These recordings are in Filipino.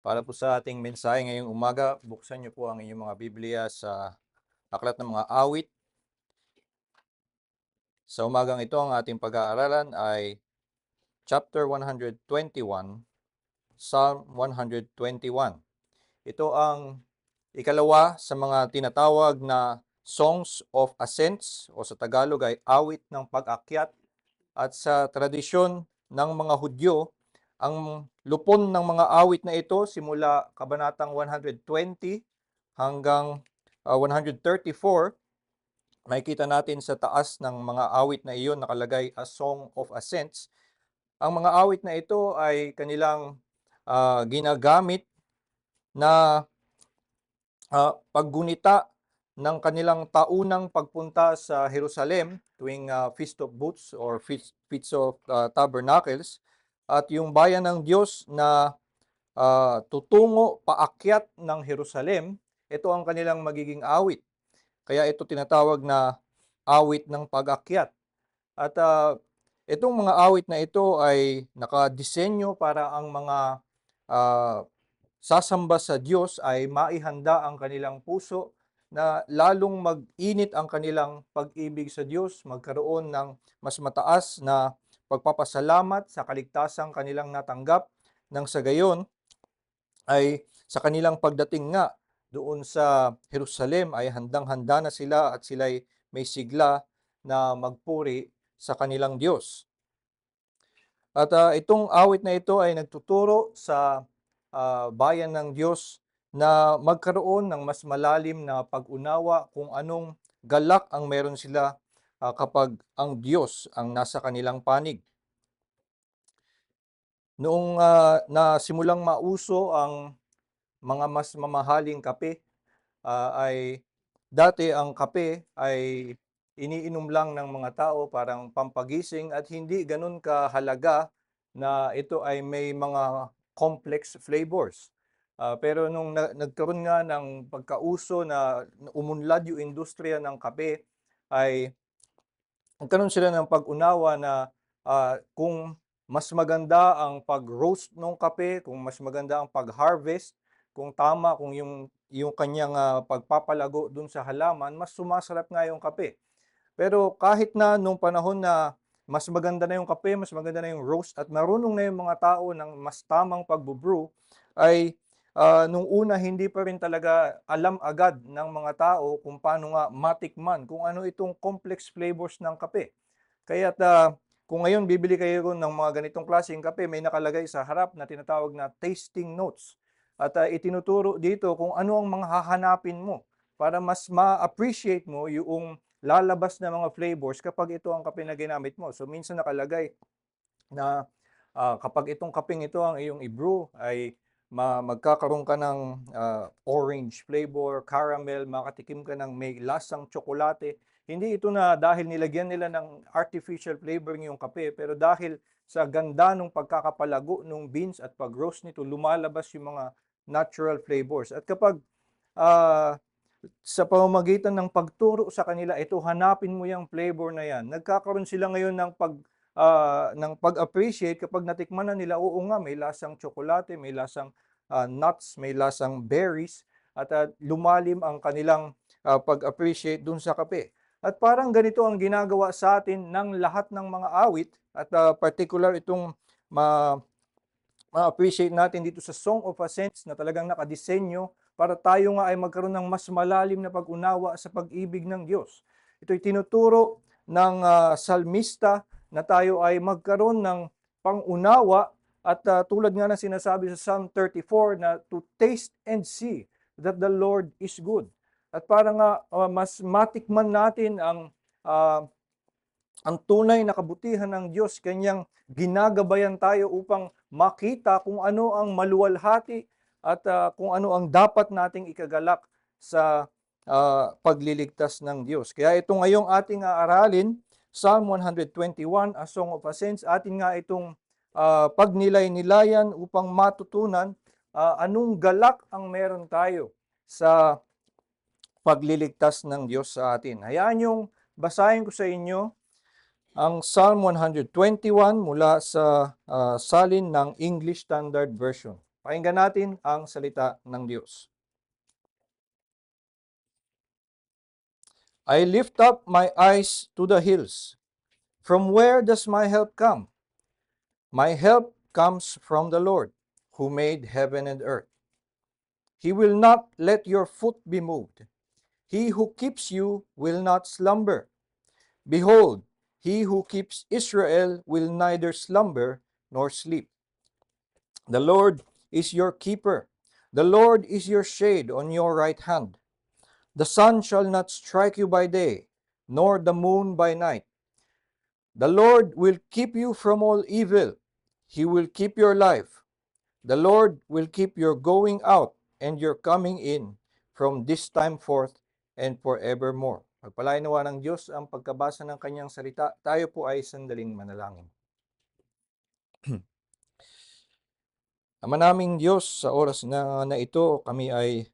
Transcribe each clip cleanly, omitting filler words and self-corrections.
Para po sa ating mensahe ngayong umaga, buksan niyo po ang inyong mga Biblia sa Aklat ng Mga Awit. Sa umagang ito, ang ating pag-aaralan ay chapter 121, Psalm 121. Ito ang ikalawa sa mga tinatawag na Songs of Ascents o sa Tagalog ay awit ng pag-akyat, at sa tradisyon ng mga Hudyo, ang lupon ng mga awit na ito simula kabanatang 120 hanggang 134, makikita natin sa taas ng mga awit na iyon nakalagay as Song of Ascents. Ang mga awit na ito ay kanilang ginagamit na paggunita ng kanilang taunang pagpunta sa Jerusalem tuwing Feast of Booths or Feast of Tabernacles, at yung bayan ng Diyos na tutungo paakyat ng Jerusalem. Ito ang kanilang magiging awit. Kaya ito tinatawag na awit ng pag-akyat. At itong mga awit na ito ay nakadisenyo para ang mga uh, sasamba sa Diyos ay maihanda ang kanilang puso na lalong mag-init ang kanilang pag-ibig sa Diyos, magkaroon ng mas mataas na pagpapasalamat sa kaligtasang kanilang natanggap, nang sa gayon ay sa kanilang pagdating nga doon sa Jerusalem ay handang-handa na sila at sila'y may sigla na magpuri sa kanilang Diyos. At itong awit na ito ay nagtuturo sa bayan ng Diyos na magkaroon ng mas malalim na pag-unawa kung anong galak ang meron sila kapag ang Diyos ang nasa kanilang panig. Noong nasimulang mauso ang mga mas mamahaling kape, ay dati ang kape ay iniinom lang ng mga tao parang pampagising at hindi ganun kahalaga na ito ay may mga complex flavors. Pero nung nagkaroon nga ng pagkauso na umunlad yung industriya ng kape, ay nagkaroon sila ng pag-unawa na kung mas maganda ang pag-roast ng kape, kung mas maganda ang pag-harvest, kung tama, kung yung kanyang pagpapalago dun sa halaman, mas sumasarap nga yung kape. Pero kahit na nung panahon na mas maganda na yung kape, mas maganda na yung roast, at marunong na yung mga tao ng mas tamang pag-brew, ay nung una hindi pa rin talaga alam agad ng mga tao kung paano nga matikman kung ano itong complex flavors ng kape. Kaya kung ngayon bibili kayo ng mga ganitong klaseng kape, may nakalagay sa harap na tinatawag na tasting notes. At itinuturo dito kung ano ang mga hahanapin mo para mas ma-appreciate mo yung lalabas na mga flavors kapag ito ang kape na ginamit mo. So minsan nakalagay na kapag itong kapeng ito ang iyong i-brew ay magkakaroon ka ng orange flavor, caramel, makatikim ka ng may lasang tsokolate. Hindi ito na dahil nilagyan nila ng artificial flavoring yung kape, pero dahil sa ganda ng pagkakapalago ng beans at pag-roast nito, lumalabas yung mga natural flavors. At kapag uh, sa pamamagitan ng pagturo sa kanila, ito hanapin mo yung flavor na yan, nagkakaroon sila ngayon ng pag-appreciate kapag natikman na nila, oo nga, may lasang tsokolate, may lasang nuts, may lasang berries, at lumalim ang kanilang pag-appreciate dun sa kape. At parang ganito ang ginagawa sa atin ng lahat ng mga awit, at particular itong ma-appreciate natin dito sa Song of Ascents na talagang nakadisenyo para tayo nga ay magkaroon ng mas malalim na pag-unawa sa pag-ibig ng Diyos. Ito'y tinuturo ng salmista na tayo ay magkaroon ng pangunawa, at tulad nga ng sinasabi sa Psalm 34 na to taste and see that the Lord is good. At para nga mas matikman natin uh, ang tunay na kabutihan ng Diyos, kanyang ginagabayan tayo upang makita kung ano ang maluwalhati at kung ano ang dapat nating ikagalak sa pagliligtas ng Diyos. Kaya ito ngayong ating aralin, Psalm 121, A Song of Ascents, atin nga itong pagnilay-nilayan upang matutunan anong galak ang meron tayo sa pagliligtas ng Diyos sa atin. Hayaan yung basahin ko sa inyo ang Psalm 121 mula sa salin ng English Standard Version. Pakinggan natin ang salita ng Diyos. I lift up my eyes to the hills. From where does my help come? My help comes from the Lord, who made heaven and earth. He will not let your foot be moved. He who keeps you will not slumber. Behold, he who keeps Israel will neither slumber nor sleep. The Lord is your keeper. The Lord is your shade on your right hand. The sun shall not strike you by day, nor the moon by night. The Lord will keep you from all evil. He will keep your life. The Lord will keep your going out and your coming in from this time forth and forevermore. Pagpalain nawa ng Diyos ang pagkabasa ng kanyang salita. Tayo po ay sandaling manalangin. Ama naming Diyos, sa oras na ito, kami ay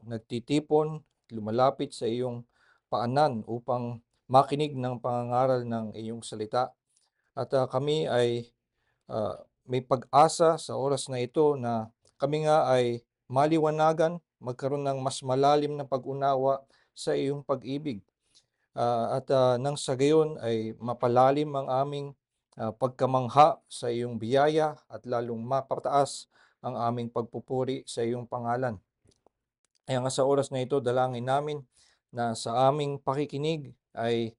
nagtitipon, lumalapit sa iyong paanan upang makinig ng pangangaral ng iyong salita. At kami ay may pag-asa sa oras na ito na kami nga ay maliwanagan, magkaroon ng mas malalim na pag-unawa sa iyong pag-ibig. At nang sa gayon ay mapalalim ang aming pagkamangha sa iyong biyaya at lalong mapataas ang aming pagpupuri sa iyong pangalan. Kaya nga sa oras na ito, dalangin namin na sa aming pakikinig ay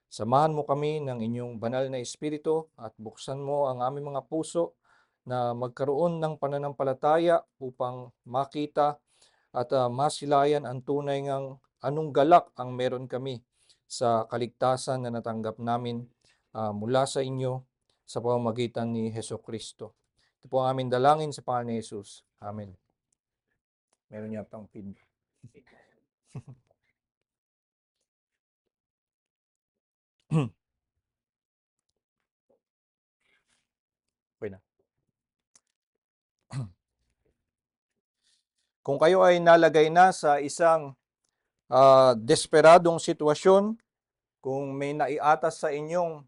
samahan mo kami ng inyong banal na Espiritu at buksan mo ang aming mga puso na magkaroon ng pananampalataya upang makita at masilayan ang tunay ngang anong galak ang meron kami sa kaligtasan na natanggap namin mula sa inyo sa pamamagitan ni Hesukristo. Ito po ang aming dalangin sa pangalan ni Jesus. Amen. Meron niya pang feed. Okay na. Kung kayo ay nalagay na sa isang desperadong sitwasyon, kung may naiatas sa inyong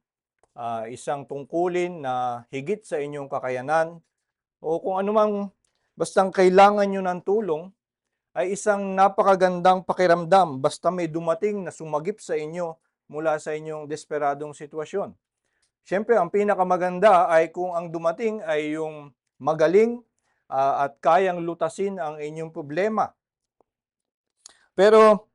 isang tungkulin na higit sa inyong kakayanan, o kung anumang bastang kailangan nyo ng tulong, ay isang napakagandang pakiramdam basta may dumating na sumagip sa inyo mula sa inyong desperadong sitwasyon. Siyempre, ang pinakamaganda ay kung ang dumating ay yung magaling at kayang lutasin ang inyong problema. Pero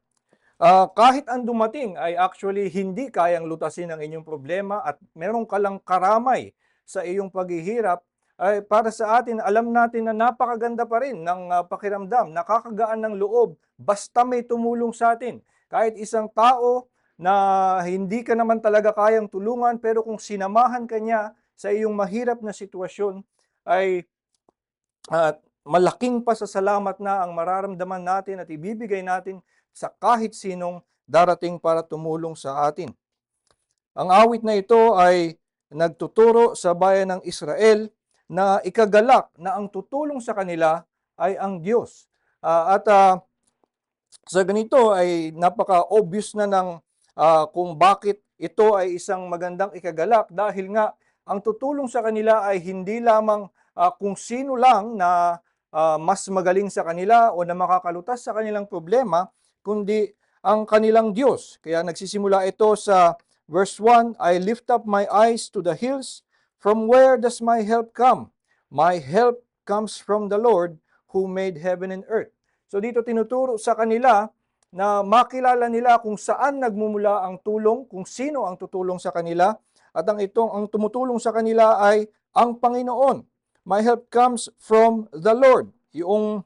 kahit ang dumating ay actually hindi kayang lutasin ang inyong problema at meron ka lang karamay sa iyong paghihirap, ay para sa atin, alam natin na napakaganda pa rin ng pakiramdam, nakakagaan ng loob basta may tumulong sa atin. Kahit isang tao na hindi ka naman talaga kayang tulungan, pero kung sinamahan ka niya sa iyong mahirap na sitwasyon, ay malaking pasasalamat na ang mararamdaman natin at ibibigay natin sa kahit sinong darating para tumulong sa atin. Ang awit na ito ay nagtuturo sa bayan ng Israel na ikagalak na ang tutulong sa kanila ay ang Diyos. Sa ganito ay napaka-obvious na ng kung bakit ito ay isang magandang ikagalak, dahil nga ang tutulong sa kanila ay hindi lamang kung sino lang na mas magaling sa kanila o na makakalutas sa kanilang problema, kundi ang kanilang Diyos. Kaya nagsisimula ito sa verse 1, I lift up my eyes to the hills, from where does my help come? My help comes from the Lord who made heaven and earth. So dito tinuturo sa kanila na makilala nila kung saan nagmumula ang tulong, kung sino ang tutulong sa kanila, at ang tumutulong sa kanila ay ang Panginoon. My help comes from the Lord. Yung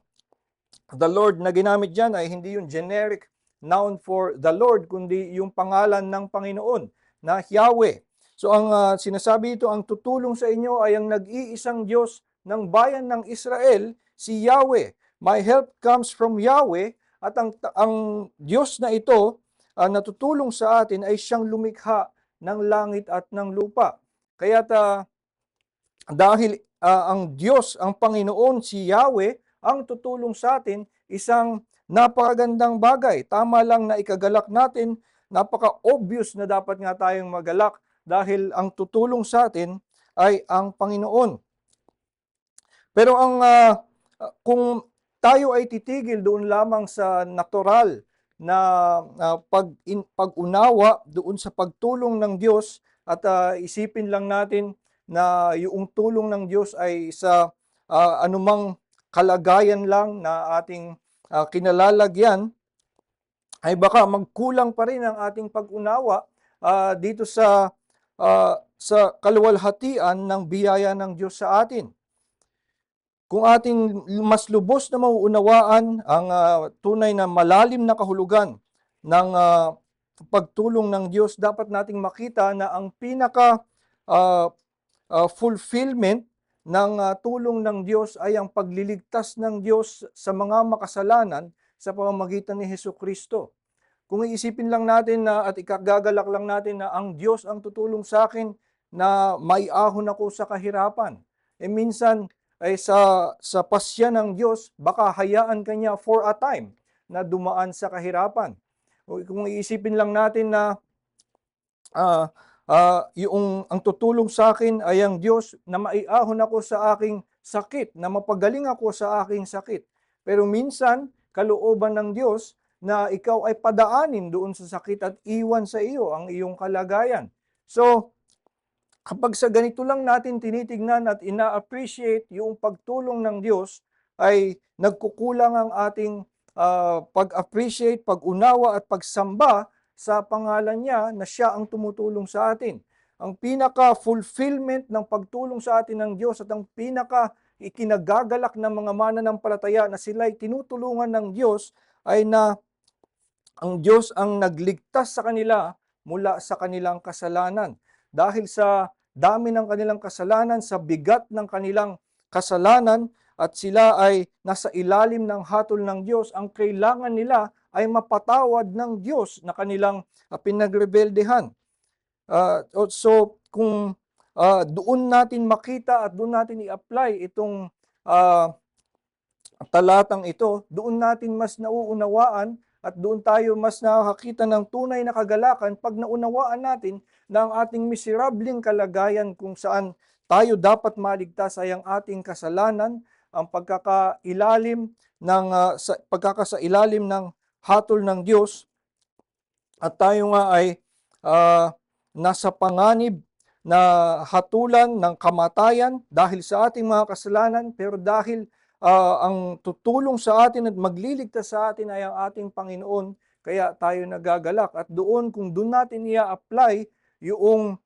the Lord na ginamit dyan ay hindi yung generic noun for the Lord, kundi yung pangalan ng Panginoon na Yahweh. So ang sinasabi ito, ang tutulong sa inyo ay ang nag-iisang Diyos ng bayan ng Israel, si Yahweh. My help comes from Yahweh, at ang Diyos na ito natutulong sa atin ay siyang lumikha ng langit at ng lupa. Kaya dahil ang Diyos, ang Panginoon, si Yahweh, ang tutulong sa atin, isang napakagandang bagay. Tama lang na ikagalak natin, napaka-obvious na dapat nga tayong magalak dahil ang tutulong sa atin ay ang Panginoon. Pero ang Kung tayo ay titigil doon lamang sa natural na pag-unawa doon sa pagtulong ng Diyos at isipin lang natin na yung tulong ng Diyos ay sa anumang kalagayan lang na ating kinalalagyan, ay baka magkulang pa rin ang ating pag-unawa dito sa kaluwalhatian ng biyaya ng Diyos sa atin. Kung ating mas lubos na mauunawaan ang tunay na malalim na kahulugan ng pagtulong ng Diyos, dapat nating makita na ang pinaka fulfillment ng tulong ng Diyos ay ang pagliligtas ng Diyos sa mga makasalanan sa pamamagitan ni Hesukristo. Kung iisipin lang natin at ikagagalak lang natin na ang Diyos ang tutulong sa akin na maiahon ako sa kahirapan. Minsan ay sa pasya ng Diyos, baka hayaan kanya for a time na dumaan sa kahirapan. O kung iisipin lang natin na ang tutulong sa akin ay ang Diyos na maiahon ako sa aking sakit, na mapagaling ako sa aking sakit. Pero minsan, kalooban ng Diyos na ikaw ay padaanin doon sa sakit at iwan sa iyo ang iyong kalagayan. So, kapag sa ganito lang natin tinitignan at ina-appreciate yung pagtulong ng Diyos, ay nagkukulang ang ating pag-appreciate, pag-unawa at pagsamba sa pangalan niya na siya ang tumutulong sa atin. Ang pinaka-fulfillment ng pagtulong sa atin ng Diyos at ang pinaka-ikinagagalak ng mga mananampalataya na sila'y tinutulungan ng Diyos ay na ang Diyos ang nagligtas sa kanila mula sa kanilang kasalanan. Dahil sa dami ng kanilang kasalanan, sa bigat ng kanilang kasalanan, at sila ay nasa ilalim ng hatol ng Diyos, ang kailangan nila ay mapatawad ng Diyos na kanilang pinagrebeldehan. So, kung doon natin makita at doon natin i-apply itong talatang ito, doon natin mas nauunawaan at doon tayo mas nakakita ng tunay na kagalakan pag naunawaan natin na ang ating miserabling kalagayan kung saan tayo dapat maligtas ay ang ating kasalanan, ang pagkakasailalim ng hatol ng Diyos, at tayo nga ay nasa panganib na hatulan ng kamatayan dahil sa ating mga kasalanan, pero dahil ang tutulong sa atin at magliligtas sa atin ay ang ating Panginoon, kaya tayo nagagalak. At kung doon natin i-apply yung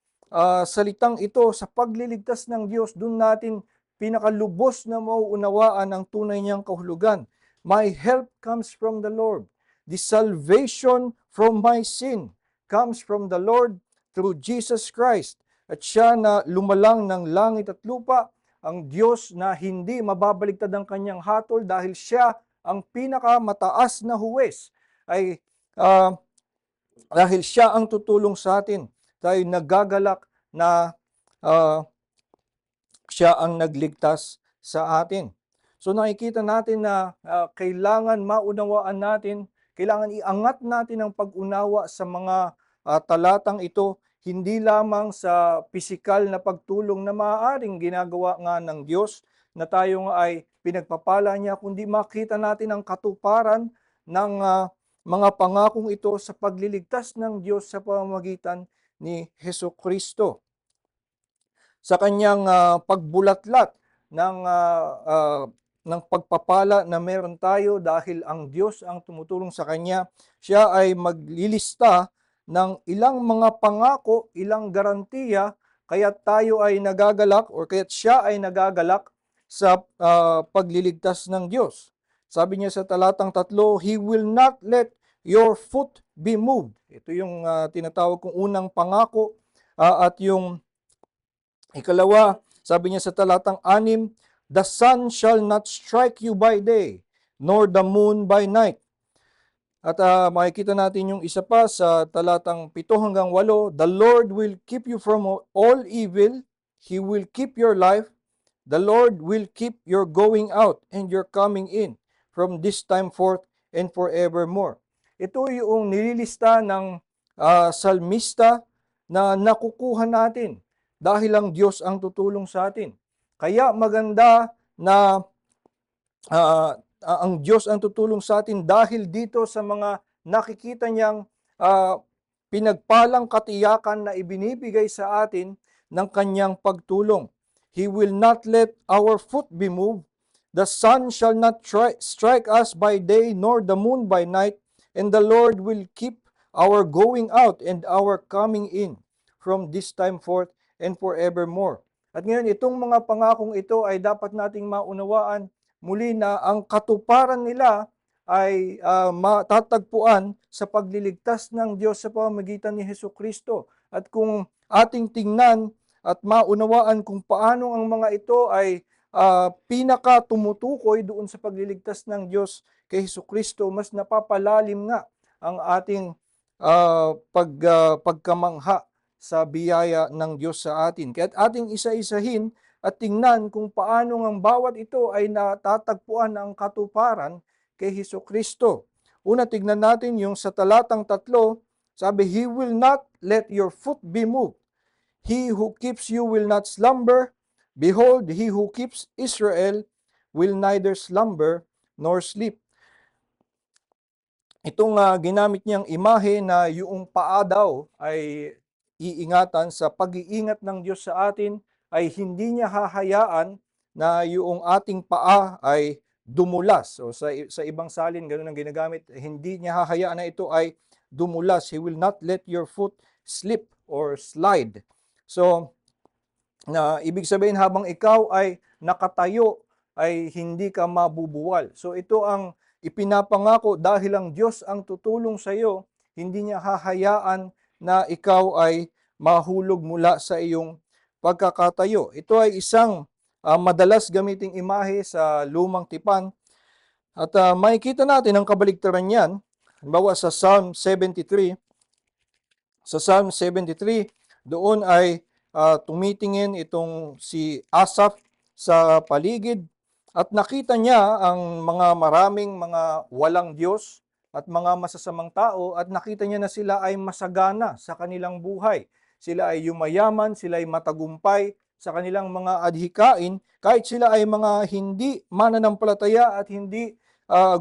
salitang ito sa pagliligtas ng Diyos, doon natin pinakalubos na mauunawaan ang tunay niyang kahulugan. My help comes from the Lord. The salvation from my sin comes from the Lord through Jesus Christ. At siya na lumalang ng langit at lupa, ang Diyos na hindi mababaligtad ang kanyang hatol dahil siya ang pinakamataas na huwes, ay dahil siya ang tutulong sa atin, tayo nagagalak na siya ang nagligtas sa atin. So nakikita natin na kailangan maunawaan natin, kailangan iangat natin ang pag-unawa sa mga talatang ito, hindi lamang sa pisikal na pagtulong na maaaring ginagawa nga ng Diyos na tayo nga ay pinagpapala niya, kundi makita natin ang katuparan ng mga pangakong ito sa pagliligtas ng Diyos sa pamamagitan ni Hesukristo. Sa kanyang pagbulatlat ng pagpapala na meron tayo dahil ang Diyos ang tumutulong sa kanya, siya ay maglilista ng ilang mga pangako, ilang garantiya, kaya tayo ay nagagalak or kaya siya ay nagagalak sa pagliligtas ng Diyos. Sabi niya sa talatang 3, He will not let your foot be moved. Ito yung tinatawag kong unang pangako. At yung ikalawa, sabi niya sa talatang 6, the sun shall not strike you by day, nor the moon by night. At makikita natin yung isa pa sa talatang 7-8, the Lord will keep you from all evil, He will keep your life, the Lord will keep your going out and your coming in from this time forth and forevermore. Ito yung nililista ng salmista na nakukuha natin dahil ang Diyos ang tutulong sa atin. Kaya maganda na ang Diyos ang tutulong sa atin dahil dito sa mga nakikita niyang ah, pinagpalang katiyakan na ibinibigay sa atin ng kanyang pagtulong. He will not let our foot be moved. The sun shall not strike us by day, nor the moon by night, and the Lord will keep our going out and our coming in from this time forth and forevermore. At ngayon, itong mga pangakong ito ay dapat nating maunawaan muli na ang katuparan nila ay matatagpuan sa pagliligtas ng Diyos sa pamamagitan ni Hesukristo. At kung ating tingnan at maunawaan kung paano ang mga ito ay pinaka tumutukoy doon sa pagliligtas ng Diyos kay Hesukristo, mas napapalalim nga ang ating pagkamangha sa biyaya ng Diyos sa atin. Kaya't ating isa-isahin at tingnan kung paano ang bawat ito ay natatagpuan ang katuparan kay Hesukristo. Una, tignan natin yung sa talatang 3, sabi, He will not let your foot be moved. He who keeps you will not slumber. Behold, he who keeps Israel will neither slumber nor sleep. Itong ginamit niyang imahe na yung paa daw ay iingatan sa pag-iingat ng Diyos sa atin, ay hindi niya hahayaan na yung ating paa ay dumulas. So sa ibang salin, ganun ang ginagamit, hindi niya hahayaan na ito ay dumulas. He will not let your foot slip or slide. So, ibig sabihin habang ikaw ay nakatayo, ay hindi ka mabubuwal. So ito ang ipinapangako dahil ang Diyos ang tutulong sa iyo, hindi niya hahayaan na ikaw ay mahulog mula sa iyong pagkakatayo. Ito ay isang madalas gamiting imahe sa lumang tipan at makikita natin ang kabaligtaran niyan. Halimbawa sa Psalm 73, doon ay tumitingin itong si Asaph sa paligid at nakita niya ang mga maraming mga walang Diyos at mga masasamang tao at nakita niya na sila ay masagana sa kanilang buhay. Sila ay yumayaman, sila ay matagumpay sa kanilang mga adhikain kahit sila ay mga hindi mananampalataya at hindi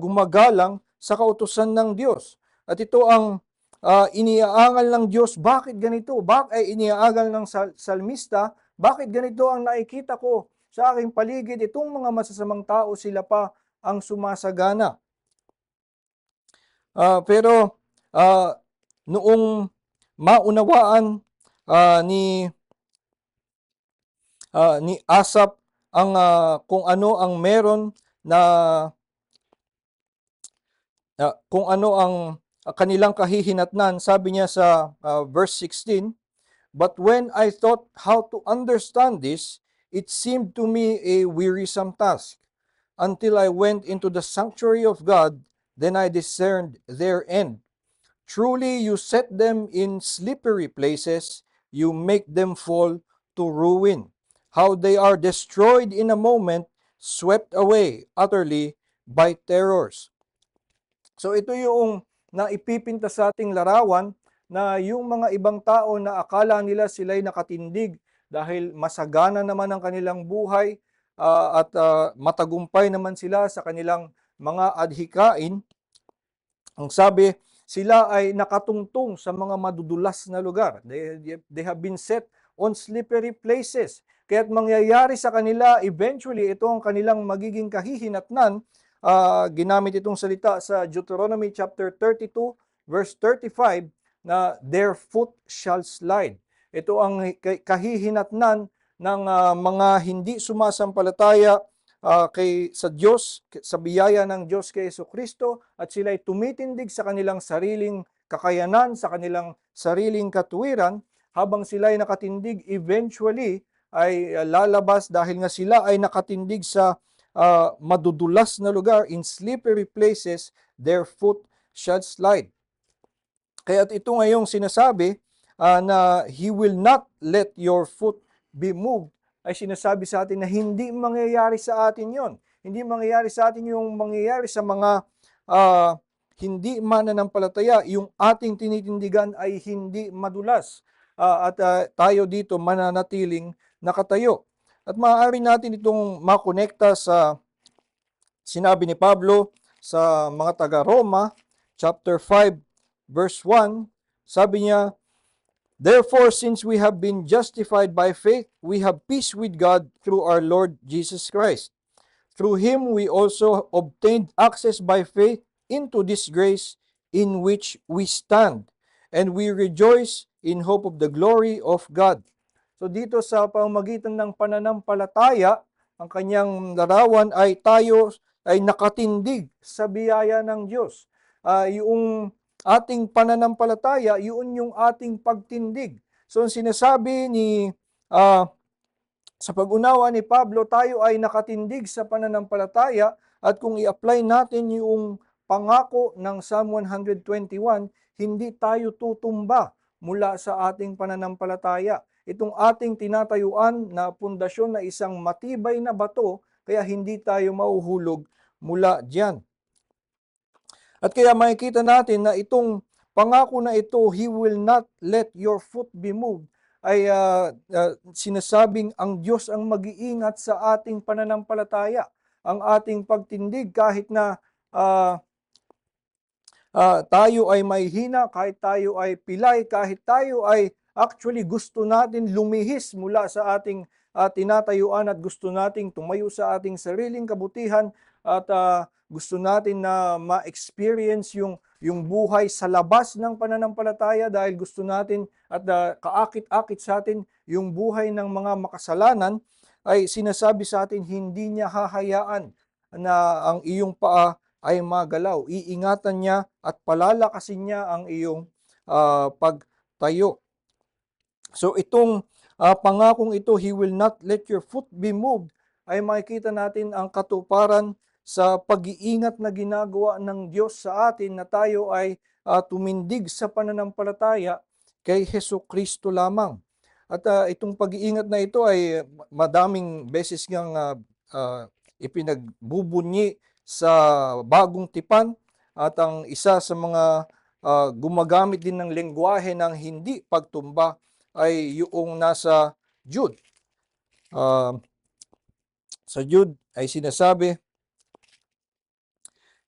gumagalang sa kautusan ng Diyos. At ito ang iniaangal ng Diyos. Bakit ganito? Ay iniaangal ng salmista, bakit ganito ang nakikita ko sa aking paligid? Itong mga masasamang tao, sila pa ang sumasagana. Pero noong maunawaan ni Asaph ang kung ano ang meron na kung ano ang kanilang kahihinatnan, sabi niya sa verse 16, But when I thought how to understand this, it seemed to me a wearisome task. Until I went into the sanctuary of God, then I discerned their end. Truly you set them in slippery places, you make them fall to ruin. How they are destroyed in a moment, swept away utterly by terrors. So ito yung naipipinta sa ating larawan na yung mga ibang tao na akala nila sila'y nakatindig dahil masagana naman ang kanilang buhay at matagumpay naman sila sa kanilang mga adhikain. Ang sabi, sila ay nakatungtong sa mga madudulas na lugar. They have been set on slippery places. Kaya't mangyayari sa kanila, eventually, ito ang kanilang magiging kahihinatnan. Ginamit itong salita sa Deuteronomy chapter 32, verse 35, na their foot shall slide. Ito ang kahihinatnan ng mga hindi sumasampalataya sa Diyos, sa biyaya ng Diyos kay Jesucristo, at sila ay tumitindig sa kanilang sariling kakayanan, sa kanilang sariling katuwiran. Habang sila ay nakatindig, eventually ay lalabas dahil nga sila ay nakatindig sa madudulas na lugar, in slippery places, their foot shall slide. Kaya ito ngayong sinasabi na He will not let your foot be moved, ay sinasabi sa atin na hindi mangyayari sa atin yon. Hindi mangyayari sa atin yung mangyayari sa mga hindi mananampalataya. Yung ating tinitindigan ay hindi madulas. At tayo dito mananatiling nakatayo. At maaari natin itong makonekta sa Sinabi ni Pablo sa mga taga-Roma, chapter 5, verse 1, sabi niya, "Therefore, since we have been justified by faith, we have peace with God through our Lord Jesus Christ. Through him we also obtained access by faith into this grace in which we stand, and we rejoice in hope of the glory of God." So dito sa pamamagitan ng pananampalataya, ang kanyang larawan ay tayo ay nakatindig sa biyaya ng Diyos. Yung ating pananampalataya, yun yung ating pagtindig. So sinasabi ni sa pag-unawa ni Pablo, tayo ay nakatindig sa pananampalataya, at kung i-apply natin yung pangako ng Psalm 121, hindi tayo tutumba mula sa ating pananampalataya. Itong ating tinatayuan na pundasyon na isang matibay na bato, kaya hindi tayo mahuhulog mula diyan. At kaya makikita natin na itong pangako na ito, He will not let your foot be moved, ay sinasabing ang Diyos ang mag-iingat sa ating pananampalataya, ang ating pagtindig kahit na tayo ay may hina, kahit tayo ay pilay, kahit tayo ay actually gusto natin lumihis mula sa ating tinatayuan at gusto nating tumayo sa ating sariling kabutihan at gusto natin na ma-experience yung buhay sa labas ng pananampalataya dahil gusto natin at kaakit-akit sa atin yung buhay ng mga makasalanan, ay sinasabi sa atin hindi niya hahayaan na ang iyong paa ay magalaw. Iingatan niya at palalakasin niya ang iyong pagtayo. So itong pangakong ito, He will not let your foot be moved, ay makikita natin ang katuparan sa pag-iingat na ginagawa ng Diyos sa atin na tayo ay tumindig sa pananampalataya kay Hesukristo lamang. At itong pag-iingat na ito ay madaming beses ngang ipinagbubunyi sa Bagong Tipan, at ang isa sa mga gumagamit din ng lengguwahe ng hindi pagtumba ay yung nasa Jude. Sa Jude ay sinasabi,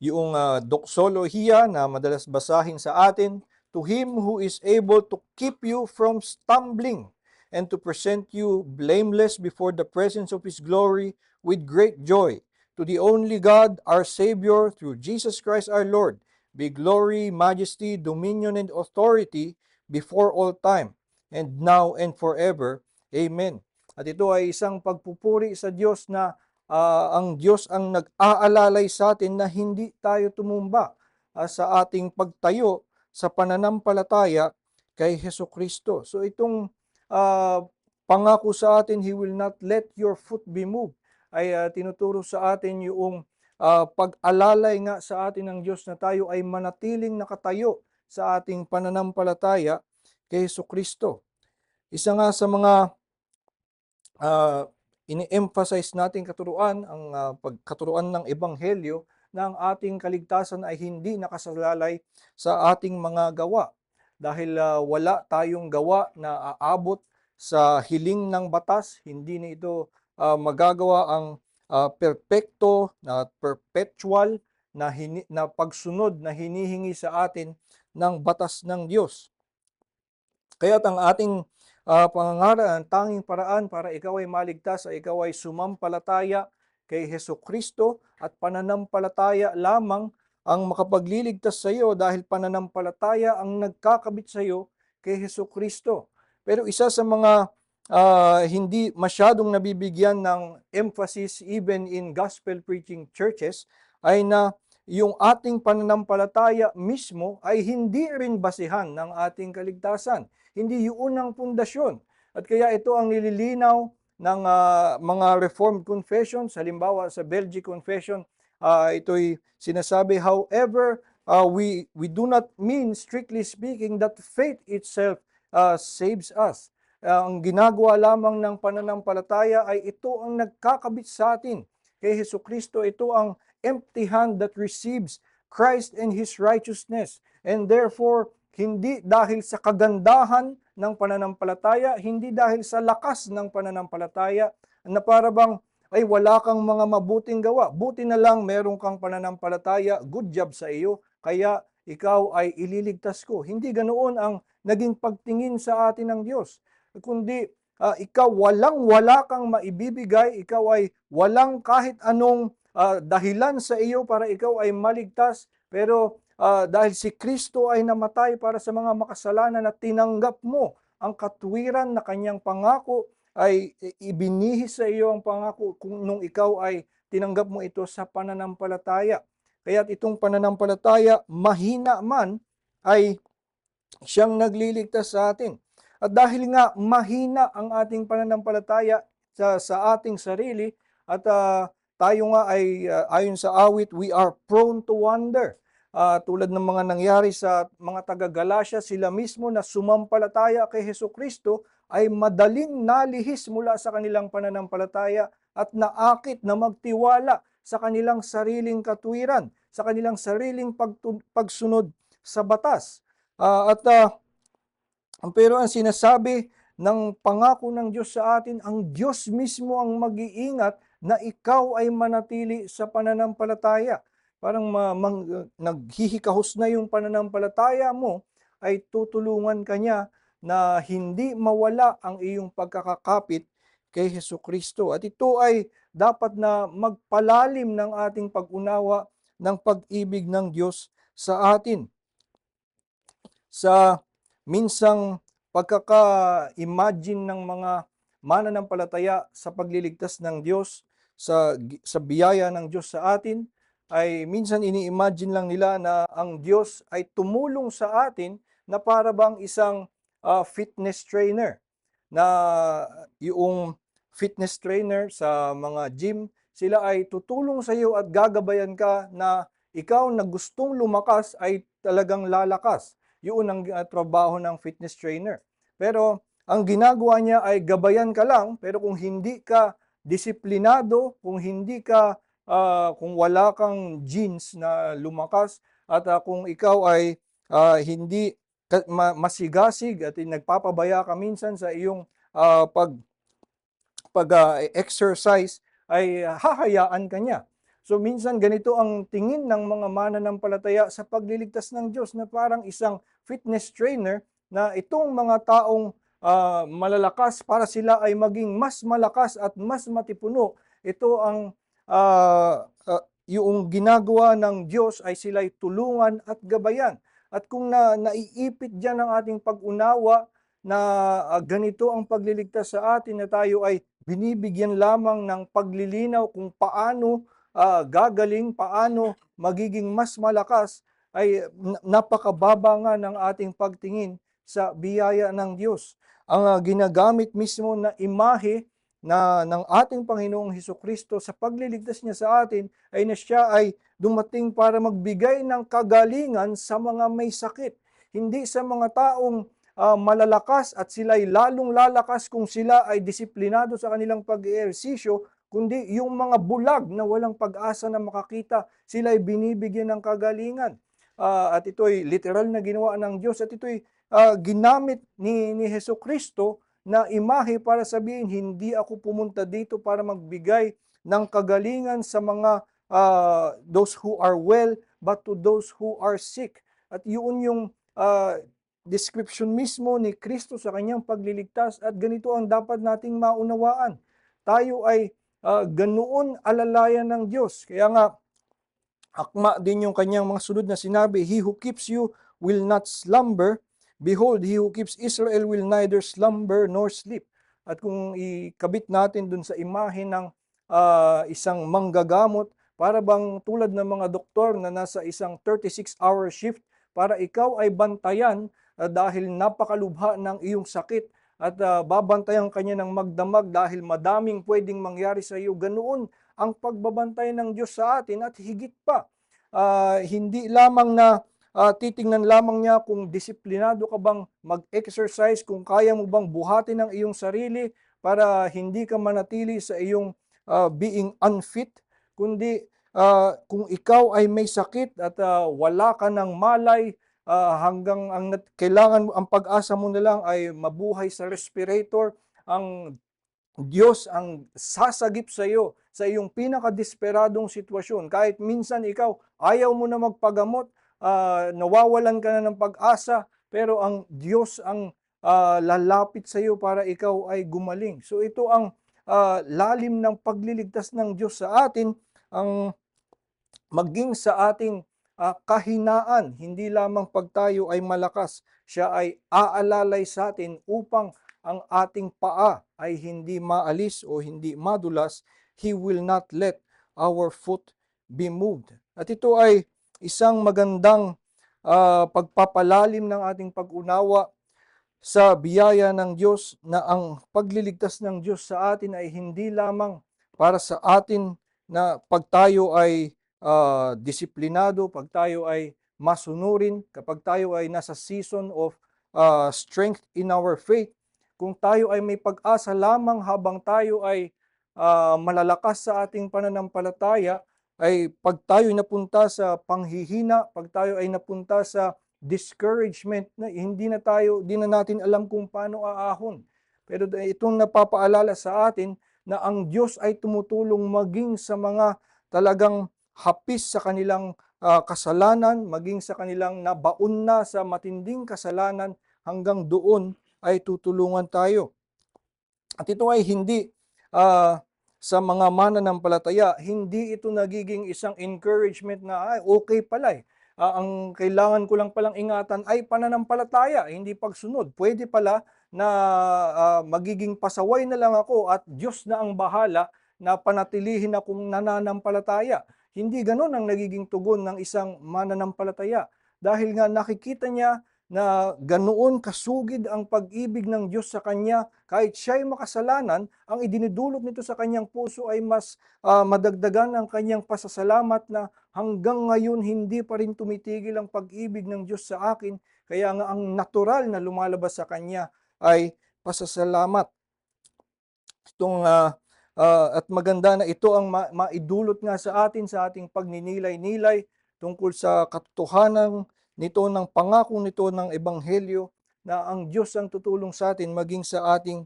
yung doxolohiya na madalas basahin sa atin, "To him who is able to keep you from stumbling and to present you blameless before the presence of his glory with great joy. To the only God, our Savior, through Jesus Christ our Lord, be glory, majesty, dominion, and authority before all time, and now and forever. Amen." At ito ay isang pagpupuri sa Diyos na ang Diyos ang nag-aalalay sa atin na hindi tayo tumumba sa ating pagtayo sa pananampalataya kay Hesukristo. So itong pangako sa atin, He will not let your foot be moved, ay tinuturo sa atin yung pag-alalay nga sa atin ng Diyos na tayo ay manatiling nakatayo sa ating pananampalataya kay Hesukristo. Isa nga sa mga ini-emphasize natin katuruan, ang pagkaturuan ng Ebanghelyo, na ang ating kaligtasan ay hindi nakasalalay sa ating mga gawa. Dahil wala tayong gawa na aabot sa hiling ng batas, hindi na ito magagawa ang perpekto na perpetual na pagsunod na hinihingi sa atin ng batas ng Diyos. Kaya't ang ating pangangaral, ang tanging paraan para ikaw ay maligtas ay ikaw ay sumampalataya kay Hesukristo, at pananampalataya lamang ang makapagliligtas sa iyo dahil pananampalataya ang nagkakabit sa iyo kay Hesukristo. Pero isa sa mga hindi masyadong nabibigyan ng emphasis even in gospel preaching churches ay na yung ating pananampalataya mismo ay hindi rin basihan ng ating kaligtasan. Hindi yun ang pundasyon. At kaya ito ang nililinaw ng mga Reformed confessions. Halimbawa sa Belgic Confession, ito'y sinasabi, "However, we do not mean, strictly speaking, that faith itself saves us." Ang ginagawa lamang ng pananampalataya ay ito ang nagkakabit sa atin kay Hesukristo. Ito ang empty hand that receives Christ and His righteousness. And therefore, hindi dahil sa kagandahan ng pananampalataya, hindi dahil sa lakas ng pananampalataya, na para bang ay wala kang mga mabuting gawa. Buti na lang meron kang pananampalataya, good job sa iyo, kaya ikaw ay ililigtas ko. Hindi ganoon ang naging pagtingin sa atin ng Diyos. Kundi ikaw wala kang maibibigay, ikaw ay walang kahit anong dahilan sa iyo para ikaw ay maligtas, pero dahil si Kristo ay namatay para sa mga makasalanan at tinanggap mo ang katwiran na kanyang pangako, ay ibinihis sa iyo ang pangako nung ikaw ay tinanggap mo ito sa pananampalataya. Kaya't itong pananampalataya, mahina man, ay siyang nagliligtas sa atin. At dahil nga mahina ang ating pananampalataya sa ating sarili, at tayo nga ay ayon sa awit, we are prone to wander. Tulad ng mga nangyari sa mga taga-Galacia, sila mismo na sumampalataya kay Hesukristo ay madaling nalihis mula sa kanilang pananampalataya at naakit na magtiwala sa kanilang sariling katwiran, sa kanilang sariling pagsunod sa batas. Pero ang sinasabi ng pangako ng Diyos sa atin, ang Diyos mismo ang mag-iingat na ikaw ay manatili sa pananampalataya. Parang naghihikahos na yung pananampalataya mo, ay tutulungan ka niya na hindi mawala ang iyong pagkakakapit kay Hesukristo. At ito ay dapat na magpalalim ng ating pag-unawa ng pag-ibig ng Diyos sa atin. Sa minsang pagkaka-imagine ng mga mananampalataya sa pagliligtas ng Diyos, sa biyaya ng Diyos sa atin, ay minsan ini-imagine lang nila na ang Diyos ay tumulong sa atin na para bang isang fitness trainer, na yung fitness trainer sa mga gym, sila ay tutulong sa iyo at gagabayan ka na ikaw na gustong lumakas ay talagang lalakas. Yun ang trabaho ng fitness trainer. Pero ang ginagawa niya ay gabayan ka lang, pero kung hindi ka disiplinado, kung wala kang genes na lumakas, at kung ikaw ay hindi masigasig at nagpapabaya ka minsan sa iyong pag-exercise, ay hahayaan ka niya. So minsan ganito ang tingin ng mga mananampalataya sa pagliligtas ng Diyos, na parang isang fitness trainer, na itong mga taong malalakas, para sila ay maging mas malakas at mas matipuno, ito ang yung ginagawa ng Diyos ay sila'y tulungan at gabayan. At kung naiipit dyan ang ating pag-unawa na ganito ang pagliligtas sa atin, na tayo ay binibigyan lamang ng paglilinaw kung paano gagaling, paano magiging mas malakas, ay napakababa nga ng ating pagtingin sa biyaya ng Diyos. Ang ginagamit mismo na imahe ng ating Panginoong Hesukristo sa pagliligtas niya sa atin, ay na siya ay dumating para magbigay ng kagalingan sa mga may sakit. Hindi sa mga taong malalakas, at sila'y lalong lalakas kung sila ay disiplinado sa kanilang pag-eehersisyo, kundi yung mga bulag na walang pag-asa na makakita, sila'y binibigyan ng kagalingan. At ito'y literal na ginawa ng Diyos, at ito'y ginamit ni Hesukristo na imahe para sabihin, hindi ako pumunta dito para magbigay ng kagalingan sa mga those who are well, but to those who are sick. At yun yung description mismo ni Kristo sa kanyang pagliligtas, at ganito ang dapat nating maunawaan. Tayo ay ganoon alalayan ng Diyos. Kaya nga, akma din yung kanyang mga sunod na sinabi, "He who keeps you will not slumber. Behold, he who keeps Israel will neither slumber nor sleep." At kung ikabit natin dun sa imahe ng isang manggagamot, para bang tulad ng mga doktor na nasa isang 36-hour shift, para ikaw ay bantayan dahil napakalubha ng iyong sakit, at babantayan kanya ng magdamag dahil madaming pwedeng mangyari sa iyo. Ganoon ang pagbabantay ng Diyos sa atin, at higit pa, hindi lamang na titingnan lamang niya kung disiplinado ka bang mag-exercise, kung kaya mo bang buhatin ang iyong sarili para hindi ka manatili sa iyong being unfit, kundi kung ikaw ay may sakit at wala ka ng malay, hanggang kailangan ang pag-asa mo na lang ay mabuhay sa respirator, ang Diyos ang sasagip sa iyo sa iyong pinakadesperadong sitwasyon. Kahit minsan ikaw ayaw mo na magpagamot, nawawalan ka na ng pag-asa, pero ang Diyos ang lalapit sa iyo para ikaw ay gumaling. So ito ang lalim ng pagliligtas ng Diyos sa atin, ang maging sa ating kahinaan, hindi lamang pag tayo ay malakas, siya ay aalalay sa atin upang ang ating paa ay hindi maalis o hindi madulas. He will not let our foot be moved. At ito ay isang magandang pagpapalalim ng ating pag-unawa sa biyaya ng Diyos, na ang pagliligtas ng Diyos sa atin ay hindi lamang para sa atin na pag tayo ay disiplinado, pag tayo ay masunurin, kapag tayo ay nasa season of strength in our faith, kung tayo ay may pag-asa lamang habang tayo ay malalakas sa ating pananampalataya, ay pag tayo ay napunta sa panghihina, pag tayo ay napunta sa discouragement, na hindi na natin alam kung paano aahon. Pero itong napapaalala sa atin na ang Diyos ay tumutulong maging sa mga talagang hapis sa kanilang kasalanan, maging sa kanilang nabaon na sa matinding kasalanan, hanggang doon ay tutulungan tayo. At ito ay hindi sa mga mananampalataya, hindi ito nagiging isang encouragement na okay pala eh. Ang kailangan ko lang palang ingatan ay pananampalataya, hindi pagsunod. Pwede pala na magiging pasaway na lang ako at Diyos na ang bahala na panatilihin akong nananampalataya. Hindi ganon ang nagiging tugon ng isang mananampalataya. Dahil nga nakikita niya na ganoon kasugid ang pag-ibig ng Diyos sa kanya, kahit siya ay makasalanan, ang idinudulot nito sa kanyang puso ay mas madagdagan ang kanyang pasasalamat na hanggang ngayon hindi pa rin tumitigil ang pag-ibig ng Diyos sa akin, kaya nga ang natural na lumalabas sa kanya ay pasasalamat. Itong at maganda na ito ang maidulot nga sa atin sa ating pagninilay-nilay tungkol sa katotohanan nito, ng pangako nito ng Ebanghelyo, na ang Diyos ang tutulong sa atin maging sa ating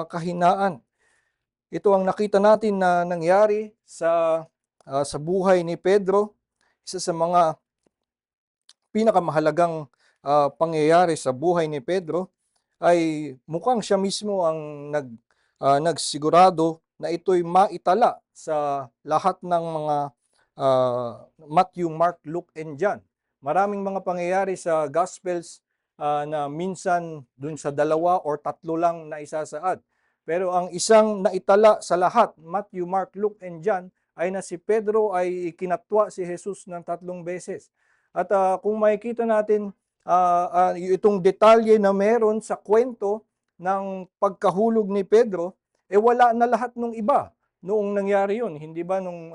kahinaan. Ito ang nakita natin na nangyari sa buhay ni Pedro. Isa sa mga pinakamahalagang pangyayari sa buhay ni Pedro ay mukhang siya mismo ang nagsigurado na ito'y maitala sa lahat ng mga Matthew, Mark, Luke, and John. Maraming mga pangyayari sa Gospels na minsan dun sa 2 or 3 lang na isasaad. Pero ang isang naitala sa lahat, Matthew, Mark, Luke, and John, ay na si Pedro ay kinatwa si Jesus ng 3 beses. At kung makikita natin itong detalye na meron sa kwento ng pagkahulog ni Pedro, wala na lahat ng iba noong nangyari yun. Hindi ba nung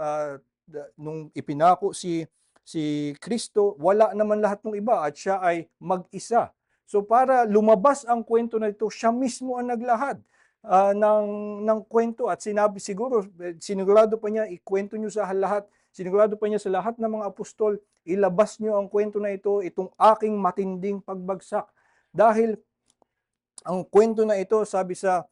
ipinako si Kristo, wala naman lahat ng iba at siya ay mag-isa. So para lumabas ang kwento na ito, siya mismo ang naglahad ng kwento, at sinigurado pa niya, ikwento niyo sa lahat, sinigurado pa niya sa lahat ng mga apostol, ilabas niyo ang kwento na ito, itong aking matinding pagbagsak. Dahil ang kwento na ito, sabi sa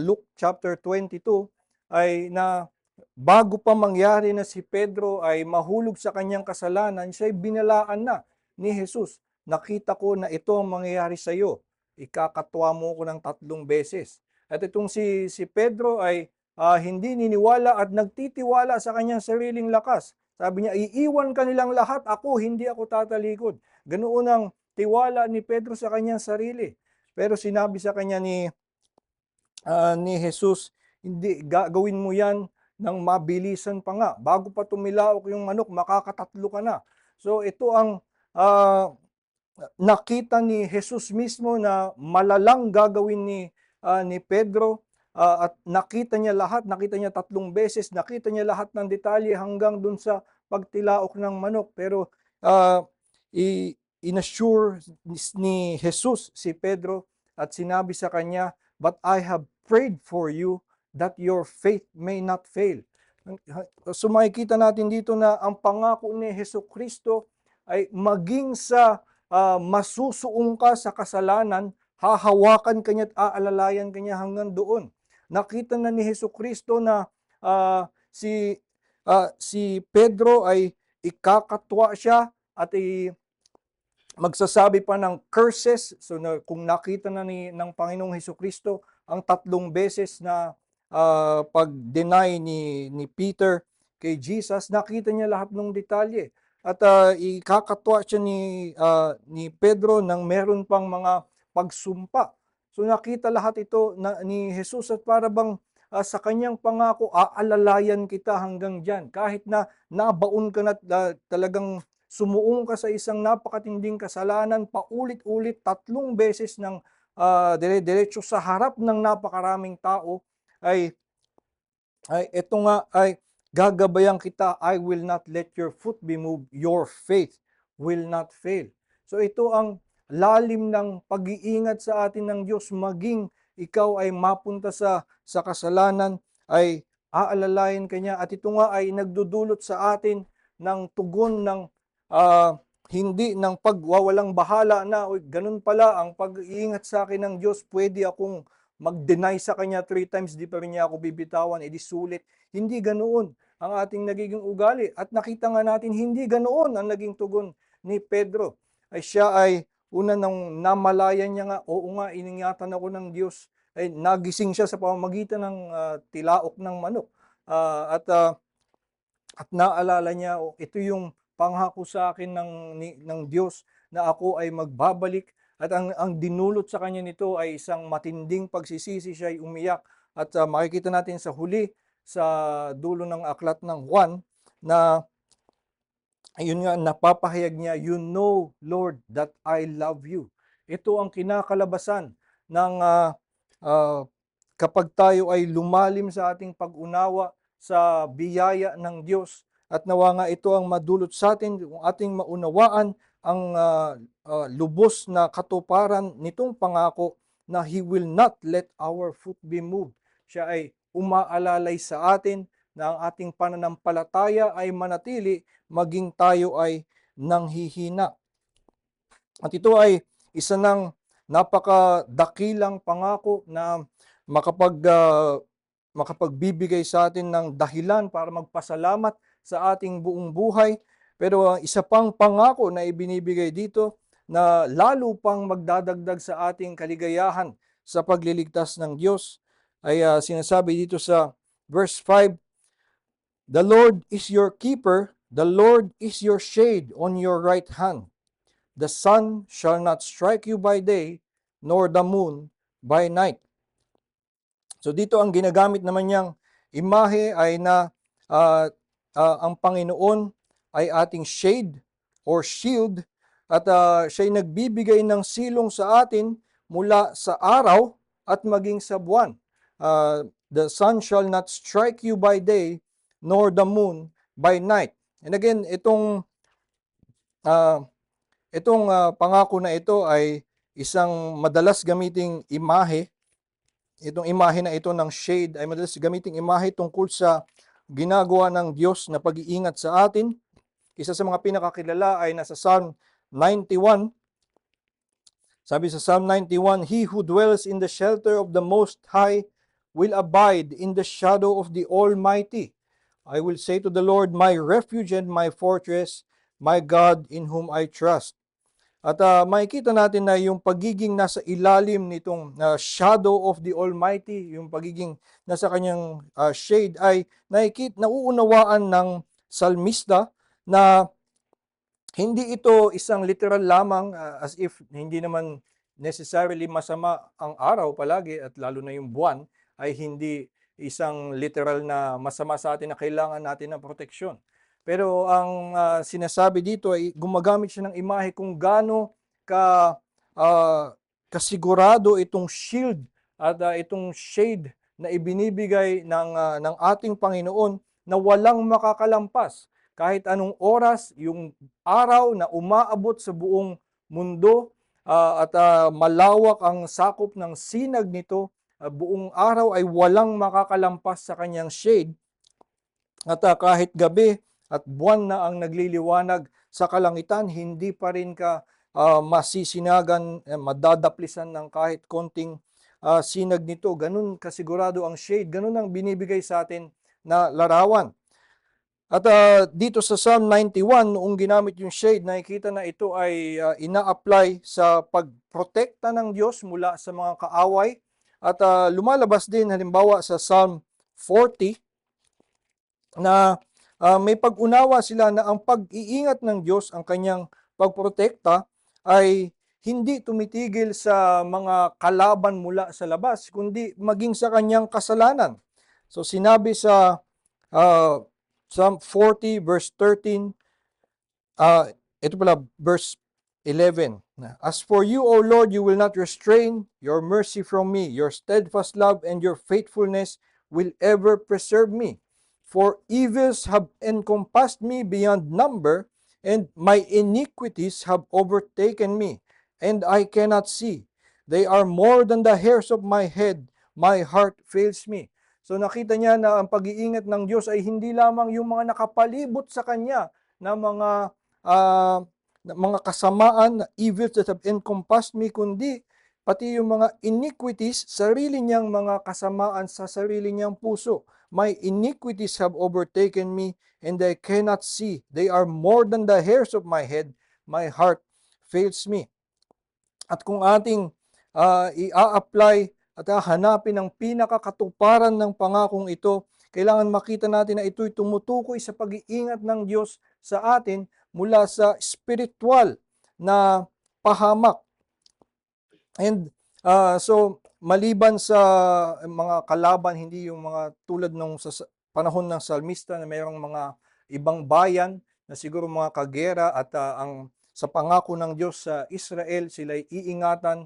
Luke chapter 22, ay na bago pa mangyari na si Pedro ay mahulog sa kanyang kasalanan, siya ay binalaan na ni Jesus. Nakita ko na ito ang mangyayari sa iyo. Ikakatwa mo ko ng 3 beses. At itong si Pedro ay hindi niniwala at nagtitiwala sa kanyang sariling lakas. Sabi niya, iiwan ka nilang lahat, hindi ako tatalikod. Ganoon ang tiwala ni Pedro sa kanyang sarili. Pero sinabi sa kanya ni Jesus, hindi, gagawin mo yan ng mabilisan pa nga. Bago pa tumilaok yung manok, makakatatlo ka na. So ito ang nakita ni Jesus mismo na malalang gagawin ni Pedro, at nakita niya 3 beses, nakita niya lahat ng detalye hanggang dun sa pagtilaok ng manok. Pero inassure ni Jesus si Pedro at sinabi sa kanya, "But I have prayed for you that your faith may not fail." So makikita natin dito na ang pangako ni Jesucristo ay maging sa masusuong ka sa kasalanan, hahawakan ka niya at aalalayan ka niya hanggang doon. nakita na ni Hesukristo na si Pedro ay ikakatwa siya at magsasabi pa ng curses. So kung nakita na ng Panginoong Hesukristo ang 3 beses na pag-deny ni Peter kay Jesus, nakita niya lahat ng detalye. At ikakatwa siya ni Pedro nang meron pang mga pagsumpa. So nakita lahat ito ni Jesus at para bang sa kanyang pangako, aalalayan kita hanggang diyan. Kahit na nabaon ka na talagang sumuong ka sa isang napakatinding kasalanan, paulit-ulit 3 beses ng dire-diretso sa harap ng napakaraming tao, ay ito nga ay gagabayan kita, I will not let your foot be moved, your faith will not fail. So ito ang lalim ng pag-iingat sa atin ng Diyos, maging ikaw ay mapunta sa kasalanan, ay aalalayan kanya. At ito nga ay nagdudulot sa atin ng tugon ng hindi ng pagwawalang bahala na ganun pala ang pag-iingat sa akin ng Diyos, pwede akong mag-deny sa kanya 3 times, di pa rin niya ako bibitawan, edi sulit. Hindi ganoon ang ating nagiging ugali. At nakita nga natin, hindi ganoon ang naging tugon ni Pedro. Ay siya ay una nang namalayan niya nga, oo nga, iningatan ako ng Diyos. Ay nagising siya sa pamamagitan ng tilaok ng manok. At naalala niya, ito yung pangako sa akin ng Diyos na ako ay magbabalik. At ang dinulot sa kanya nito ay isang matinding pagsisisi. Siya ay umiyak. At makikita natin sa huli, sa dulo ng aklat ng Juan, na ayun nga, napapahayag niya, you know, Lord, that I love you. Ito ang kinakalabasan ng kapag tayo ay lumalim sa ating pag-unawa sa biyaya ng Diyos. At nawa nga ito ang madulot sa atin, kung ating maunawaan ang lubos na katuparan nitong pangako na He will not let our foot be moved. Siya ay umaalalay sa atin na ang ating pananampalataya ay manatili maging tayo ay nanghihina. At ito ay isa ng napakadakilang pangako na makapagbibigay sa atin ng dahilan para magpasalamat sa ating buong buhay. Pero isa pang pangako na ibinibigay dito na lalo pang magdadagdag sa ating kaligayahan sa pagliligtas ng Diyos ay sinasabi dito sa verse 5, the Lord is your keeper, the Lord is your shade on your right hand. The sun shall not strike you by day, nor the moon by night. So dito ang ginagamit naman niyang imahe ay na ang Panginoon ay ating shade or shield at siya'y nagbibigay ng silong sa atin mula sa araw at maging sa buwan. The sun shall not strike you by day, nor the moon by night. And again, itong pangako na ito ay isang madalas gamiting imahe. Itong imahe na ito ng shade ay madalas gamiting imahe tungkol sa ginagawa ng Diyos na pag-iingat sa atin. Isa sa mga pinakakilala ay nasa Psalm 91. Sabi sa Psalm 91, he who dwells in the shelter of the Most High will abide in the shadow of the Almighty. I will say to the Lord, my refuge and my fortress, my God in whom I trust. At makikita natin na yung pagiging nasa ilalim nitong shadow of the Almighty, yung pagiging nasa kanyang shade ay nauunawaan ng salmista na hindi ito isang literal lamang, as if hindi naman necessarily masama ang araw palagi at lalo na yung buwan ay hindi isang literal na masama sa atin na kailangan natin ng proteksyon. Pero ang sinasabi dito ay gumagamit siya ng imahe kung gaano kasigurado itong shield at itong shade na ibinibigay ng ating Panginoon na walang makakalampas. Kahit anong oras, yung araw na umaabot sa buong mundo at malawak ang sakop ng sinag nito, buong araw ay walang makakalampas sa kanyang shade. At kahit gabi at buwan na ang nagliliwanag sa kalangitan, hindi pa rin ka masisinagan, madadaplisan ng kahit konting sinag nito, ganun kasigurado ang shade, ganun ang binibigay sa atin na larawan. At dito sa Psalm 91, noong ginamit yung shade, nakikita na ito ay ina-apply sa pagprotekta ng Diyos mula sa mga kaaway. At lumalabas din halimbawa sa Psalm 40 na may pag-unawa sila na ang pag-iingat ng Diyos, ang kanyang pagprotekta ay hindi tumitigil sa mga kalaban mula sa labas, kundi maging sa kanyang kasalanan. So sinabi sa Psalm 40 verse 13, ito pala verse 11. As for you, O Lord, you will not restrain your mercy from me. Your steadfast love and your faithfulness will ever preserve me. For evils have encompassed me beyond number, and my iniquities have overtaken me, and I cannot see. They are more than the hairs of my head. My heart fails me. So nakita niya na ang pag-iingat ng Diyos ay hindi lamang yung mga nakapalibot sa kanya na mga kasamaan, na evils that have encompassed me, kundi pati yung mga iniquities, sarili niyang mga kasamaan sa sarili niyang puso. My iniquities have overtaken me, and I cannot see. They are more than the hairs of my head. My heart fails me. At kung ating i-apply at hanapin ang pinakakatuparan ng pangakong ito, kailangan makita natin na ito'y tumutukoy sa pag-iingat ng Diyos sa atin mula sa spiritual na pahamak. And so maliban sa mga kalaban, hindi yung mga tulad nung sa panahon ng salmista na mayroong mga ibang bayan na siguro mga kagera at ang sa pangako ng Diyos sa Israel, sila ay iingatan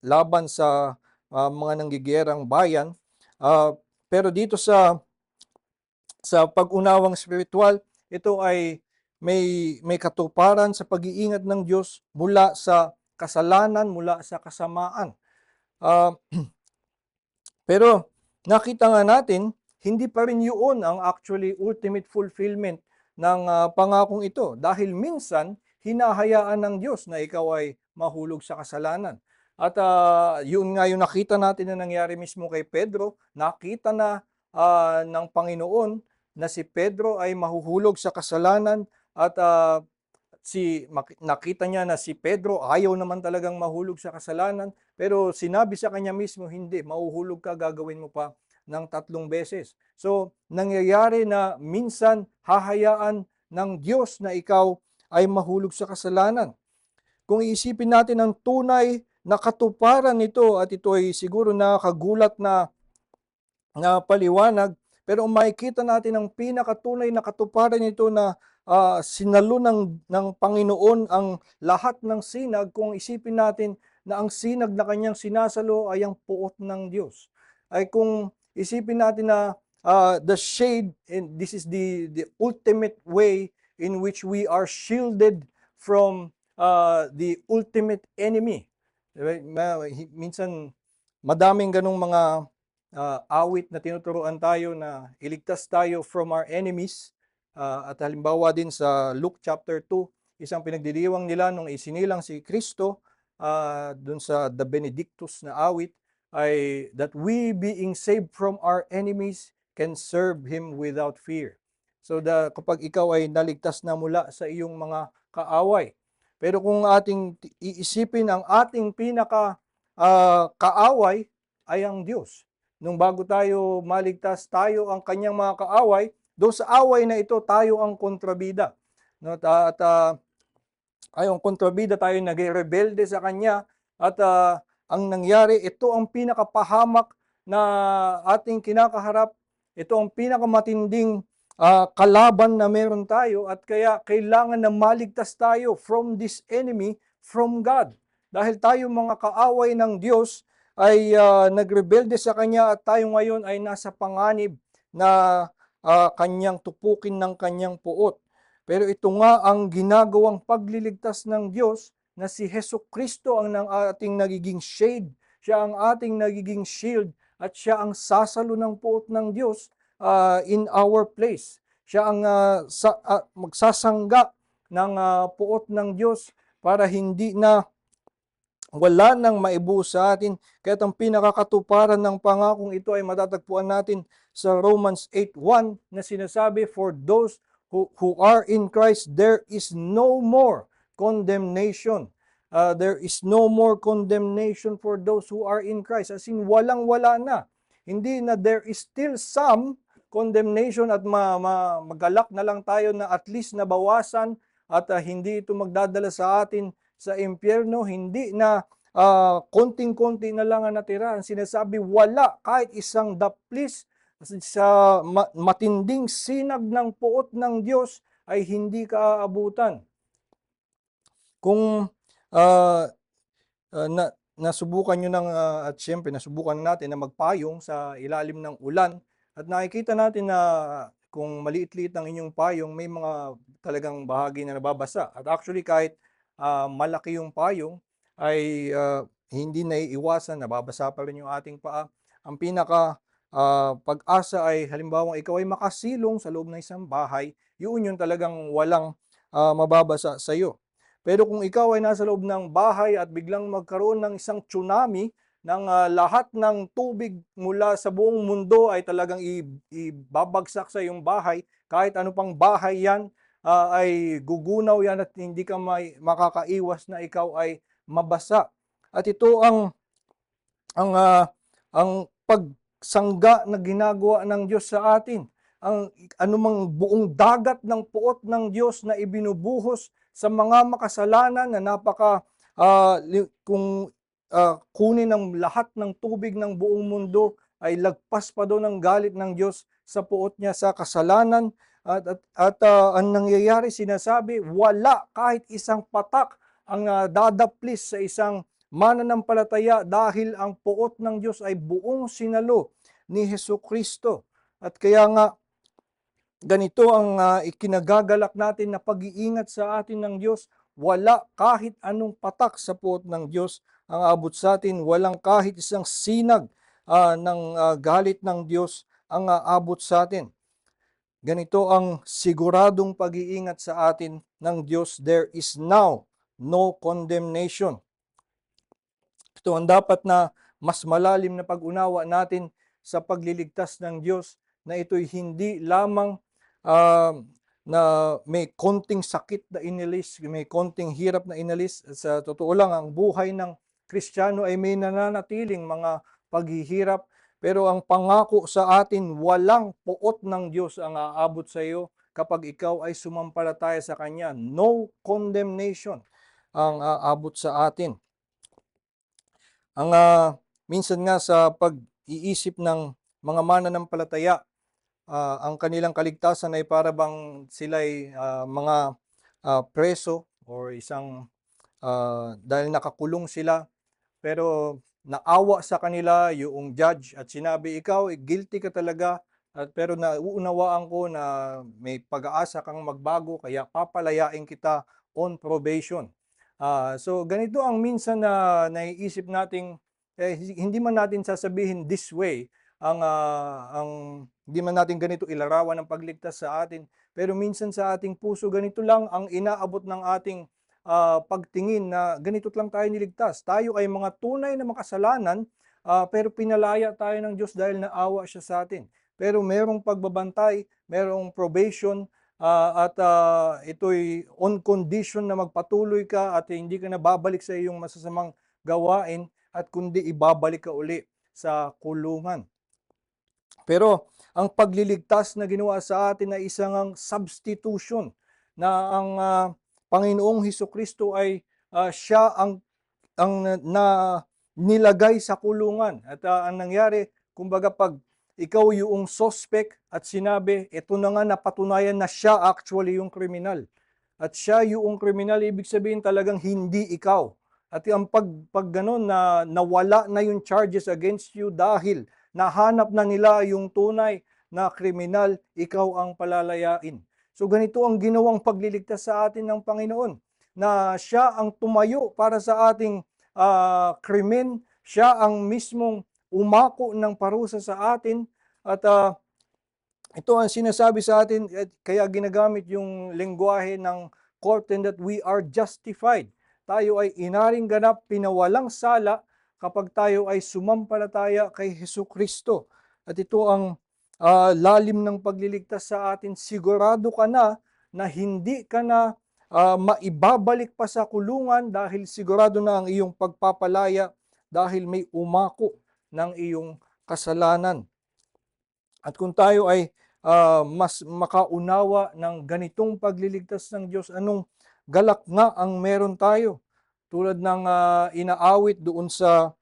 laban sa mga nanggigerang bayan. Pero dito sa pag-unawang spiritual, ito ay may katuparan sa pag-iingat ng Diyos mula sa kasalanan, mula sa kasamaan. Pero nakita nga natin, hindi pa rin yun ang actually ultimate fulfillment ng pangakong ito. Dahil minsan, hinahayaan ng Diyos na ikaw ay mahulog sa kasalanan. At yun nga yung nakita natin na nangyari mismo kay Pedro. Nakita na ng Panginoon na si Pedro ay mahuhulog sa kasalanan at nakita niya na si Pedro ayaw naman talagang mahulog sa kasalanan, pero sinabi sa kanya mismo, hindi, mahuhulog ka, gagawin mo pa ng 3 beses. So, nangyayari na minsan hahayaan ng Diyos na ikaw ay mahulog sa kasalanan. Kung iisipin natin ang tunay na katuparan nito, at ito ay siguro nakakagulat na paliwanag, pero makikita natin ang pinakatunay na katuparan nito na sinalo ng Panginoon ang lahat ng sinag. Kung isipin natin na ang sinag na kanyang sinasalo ay ang puot ng Diyos. Ay kung isipin natin na the shade, and this is the ultimate way in which we are shielded from the ultimate enemy. Minsan madaming ganong mga awit na tinuturuan tayo na iligtas tayo from our enemies. At halimbawa din sa Luke chapter 2, isang pinagdiriwang nila nung isinilang si Kristo, dun sa The Benedictus na awit, ay that we being saved from our enemies can serve Him without fear. So kapag ikaw ay naligtas na mula sa iyong mga kaaway. Pero kung ating iisipin, ang ating pinaka kaaway ay ang Diyos. Nung bago tayo maligtas, tayo ang kanyang mga kaaway. Doon sa away na ito, tayo ang kontrabida. No? At ang kontrabida, tayo nag-rebelde sa kanya. At ang nangyari, ito ang pinakapahamak na ating kinakaharap. Ito ang pinakamatinding kalaban na meron tayo. At kaya kailangan na maligtas tayo from this enemy, from God. Dahil tayo mga kaaway ng Diyos ay nagrebelde sa kanya, at tayo ngayon ay nasa panganib na kanyang tupukin ng kanyang puot. Pero ito nga ang ginagawang pagliligtas ng Diyos, na si Hesukristo ang ating nagiging shade, siya ang ating nagiging shield, at siya ang sasalo ng puot ng Diyos in our place. Siya ang magsasangga ng puot ng Diyos para hindi na wala nang maibuhos sa atin. Kaya't ang pinakakatuparan ng pangakong ito ay matatagpuan natin sa Romans 8:1 na sinasabi, "For those who are in Christ, there is no more condemnation." There is no more condemnation for those who are in Christ. As in, walang-wala na. Hindi na there is still some condemnation at magalak na lang tayo na at least nabawasan at hindi ito magdadala sa atin sa impyerno. Hindi na konting-konti na lang ang natira. Ang sinasabi, wala kahit isang daplis sa matinding sinag ng puot ng Diyos ay hindi ka aabutan. Kung nasubukan nyo ng, at siyempre nasubukan natin na magpayong sa ilalim ng ulan, at nakikita natin na kung maliit-liit ang inyong payong, may mga talagang bahagi na nababasa. At actually kahit malaki yung payong, ay hindi naiiwasan, nababasa pa rin yung ating paa. Ang pinaka pag-asa ay halimbawa ikaw ay makasilong sa loob ng isang bahay, yun yung talagang walang mababasa sa iyo. Pero kung ikaw ay nasa loob ng bahay at biglang magkaroon ng isang tsunami, ng lahat ng tubig mula sa buong mundo ay talagang ibabagsak sa iyong bahay, kahit ano pang bahay yan, ay gugunaw yan at hindi ka makakaiwas na ikaw ay mabasa. At ito ang pagsangga na ginagawa ng Diyos sa atin. Ang anumang buong dagat ng puot ng Diyos na ibinubuhos sa mga makasalanan na kung kunin ang lahat ng tubig ng buong mundo, ay lagpas pa doon ang galit ng Diyos sa puot niya sa kasalanan. At ang nangyayari, sinasabi, wala kahit isang patak ang dadaplis sa isang mananampalataya dahil ang puot ng Diyos ay buong sinalo ni Hesukristo. At kaya nga, ganito ang ikinagagalak natin na pag-iingat sa atin ng Diyos. Wala kahit anong patak sa puot ng Diyos ang abot sa atin. Walang kahit isang sinag ng galit ng Diyos ang abot sa atin. Ganito ang siguradong pag-iingat sa atin ng Diyos. There is now no condemnation. Ito ang dapat na mas malalim na pag-unawa natin sa pagliligtas ng Diyos, na ito'y hindi lamang na may konting sakit na inalis, may konting hirap na inalis. Sa totoo lang, ang buhay ng Kristiyano ay may nananatiling mga paghihirap, pero ang pangako sa atin, walang puot ng Diyos ang aabot sa iyo kapag ikaw ay sumampalataya sa Kanya. No condemnation ang aabot sa atin. Ang minsan nga sa pag-iisip ng mga mananampalataya, ang kanilang kaligtasan ay para bang sila'y mga preso or isang dahil nakakulong sila, pero naawa sa kanila yung judge at sinabi, ikaw guilty ka talaga, pero nauunawaan ko na may pag-aasa kang magbago, kaya papalayain kita on probation. So ganito ang minsan na naiisip nating hindi man natin sasabihin this way, ang hindi man natin ganito ilarawan ang pagligtas sa atin, pero minsan sa ating puso ganito lang ang inaabot ng ating pagtingin na ganito't lang tayo niligtas. Tayo ay mga tunay na makasalanan, pero pinalaya tayo ng Diyos dahil naawa siya sa atin. Pero merong pagbabantay, merong probation, at ito'y on condition na magpatuloy ka at hindi ka na babalik sa iyong masasamang gawain, at kundi ibabalik ka uli sa kulungan. Pero ang pagliligtas na ginawa sa atin ay isang substitution, na ang Panginoong Hesukristo ay siya ang nilagay sa kulungan. At ang nangyari, kumbaga pag ikaw yung suspect at sinabi, ito na nga napatunayan na siya actually yung kriminal. At siya yung kriminal, ibig sabihin talagang hindi ikaw. At ang pag ganun na nawala na yung charges against you dahil nahanap na nila yung tunay na kriminal, ikaw ang palalayain. So ganito ang ginawang pagliligtas sa atin ng Panginoon, na siya ang tumayo para sa ating krimen, siya ang mismong umako ng parusa sa atin, at ito ang sinasabi sa atin, kaya ginagamit yung lengguwahe ng court, and that we are justified. tayo ay inaring ganap, pinawalang sala kapag tayo ay sumampalataya kay Hesukristo. At ito ang lalim ng pagliligtas sa atin. Sigurado ka na hindi ka na maibabalik pa sa kulungan dahil sigurado na ang iyong pagpapalaya dahil may umako ng iyong kasalanan. At kung tayo ay mas makaunawa ng ganitong pagliligtas ng Diyos, anong galak nga ang meron tayo? Tulad ng inaawit doon sa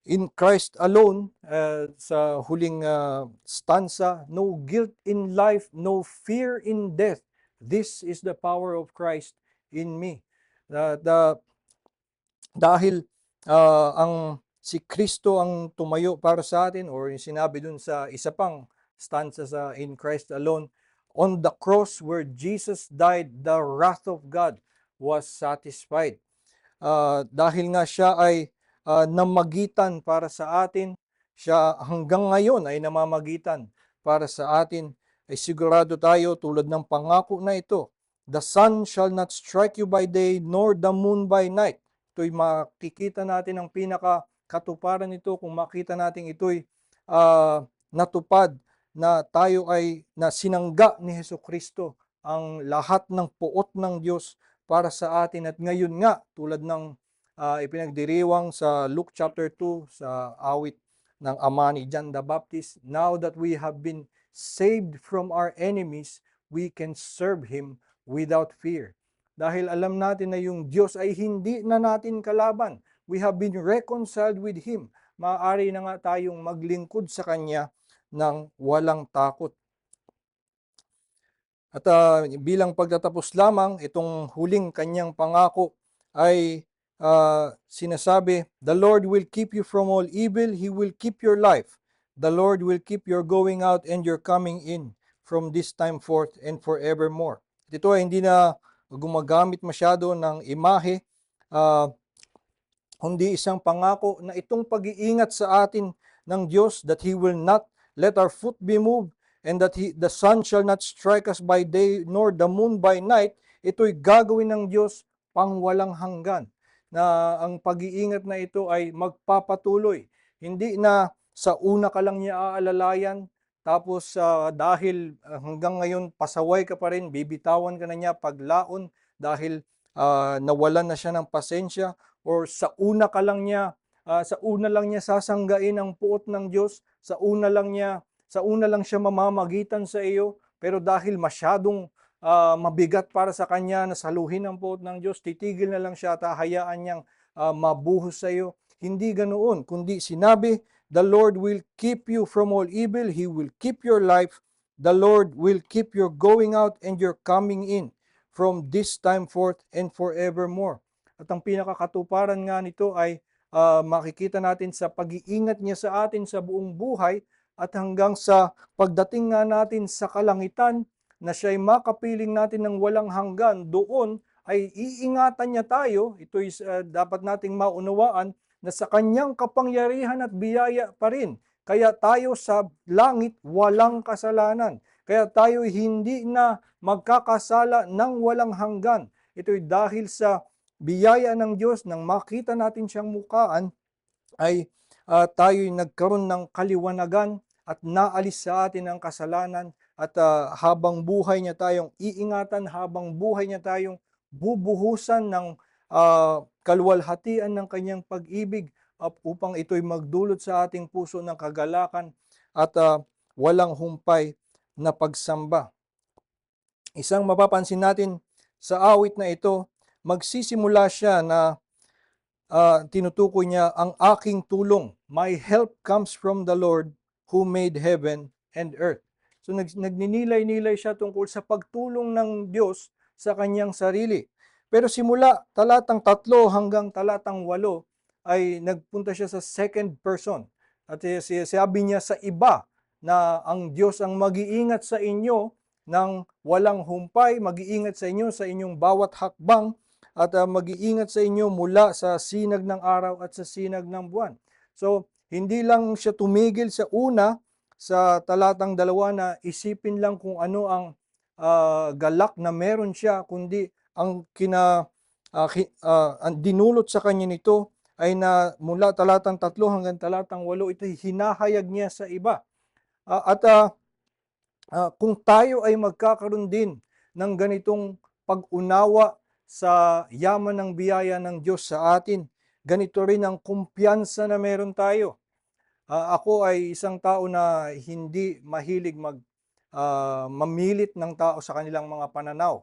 In Christ Alone, sa huling stanza, no guilt in life, no fear in death. This is the power of Christ in me. Dahil ang si Kristo ang tumayo para sa atin, or yung sinabi dun sa isa pang stanza sa In Christ Alone, on the cross where Jesus died, the wrath of God was satisfied. Dahil nga siya ay namagitan para sa atin, siya hanggang ngayon ay namamagitan para sa atin, ay sigurado tayo tulad ng pangako na ito, the sun shall not strike you by day, nor the moon by night. Ito'y makikita natin ang pinakakatuparan nito kung makita natin ito'y natupad, na tayo ay na sinangga ni Hesukristo ang lahat ng puot ng Diyos para sa atin. At ngayon nga, tulad ng ipinagdiriwang sa Luke chapter 2 sa awit ng ama ni John the Baptist, now that we have been saved from our enemies, we can serve Him without fear. Dahil alam natin na yung Diyos ay hindi na natin kalaban. We have been reconciled with Him. Maaari na nga tayong maglingkod sa Kanya ng walang takot. At bilang pagtatapos lamang, itong huling kanyang pangako ay sinasabi, the Lord will keep you from all evil, He will keep your life. The Lord will keep your going out and your coming in from this time forth and forevermore. At ito ay hindi na gumagamit masyado ng imahe, kundi isang pangako na itong pag-iingat sa atin ng Diyos, that He will not let our foot be moved, and that the sun shall not strike us by day, nor the moon by night. Ito'y gagawin ng Diyos pangwalang hanggan, na ang pag-iingat na ito ay magpapatuloy. Hindi na sa una ka lang niya aalalayan, tapos dahil hanggang ngayon pasaway ka pa rin, bibitawan ka na niya paglaon dahil nawalan na siya ng pasensya, or sa una lang niya sasanggain ang puot ng Diyos, sa una lang siya mamamagitan sa iyo, pero dahil masyadong mabigat para sa kanya na saluhin ang puot ng Diyos, titigil na lang siya at hayaan niyang mabuhos sa iyo. Hindi ganoon, kundi sinabi, the Lord will keep you from all evil, He will keep your life, the Lord will keep your going out and your coming in from this time forth and forevermore. At ang pinakakatuparan nga nito ay makikita natin sa pag-iingat niya sa atin sa buong buhay, at hanggang sa pagdating nga natin sa kalangitan, na siya'y makapiling natin ng walang hanggan, doon ay iingatan niya tayo. Ito'y dapat nating maunawaan na sa kanyang kapangyarihan at biyaya pa rin. Kaya tayo sa langit walang kasalanan. Kaya tayo hindi na magkakasala ng walang hanggan. Ito'y dahil sa biyaya ng Diyos, nang makita natin siyang mukhaan, ay tayo'y nagkaroon ng kaliwanagan at naalis sa atin ang kasalanan, at habang buhay niya tayong iingatan, habang buhay niya tayong bubuhusan ng kaluwalhatian ng kanyang pag-ibig, upang ito'y magdulot sa ating puso ng kagalakan at walang humpay na pagsamba. Isang mapapansin natin sa awit na ito, magsisimula siya na tinutukoy niya, ang aking tulong, my help comes from the Lord who made heaven and earth. So nagninilay-nilay siya tungkol sa pagtulong ng Diyos sa kanyang sarili. Pero simula talatang 3 hanggang talatang 8 ay nagpunta siya sa second person. At sabi niya sa iba na ang Diyos ang mag-iingat sa inyo ng walang humpay, mag-iingat sa inyo sa inyong bawat hakbang, at mag-iingat sa inyo mula sa sinag ng araw at sa sinag ng buwan. So, hindi lang siya tumigil sa una, sa talatang 2 na isipin lang kung ano ang galak na meron siya, kundi ang ang dinulot sa kanya nito ay na mula talatang 3 hanggang talatang 8, ito'y hinahayag niya sa iba. At kung tayo ay magkakaroon din ng ganitong pag-unawa sa yaman ng biyaya ng Diyos sa atin, ganito rin ang kumpiyansa na meron tayo. Ako ay isang tao na hindi mahilig mamilit ng tao sa kanilang mga pananaw.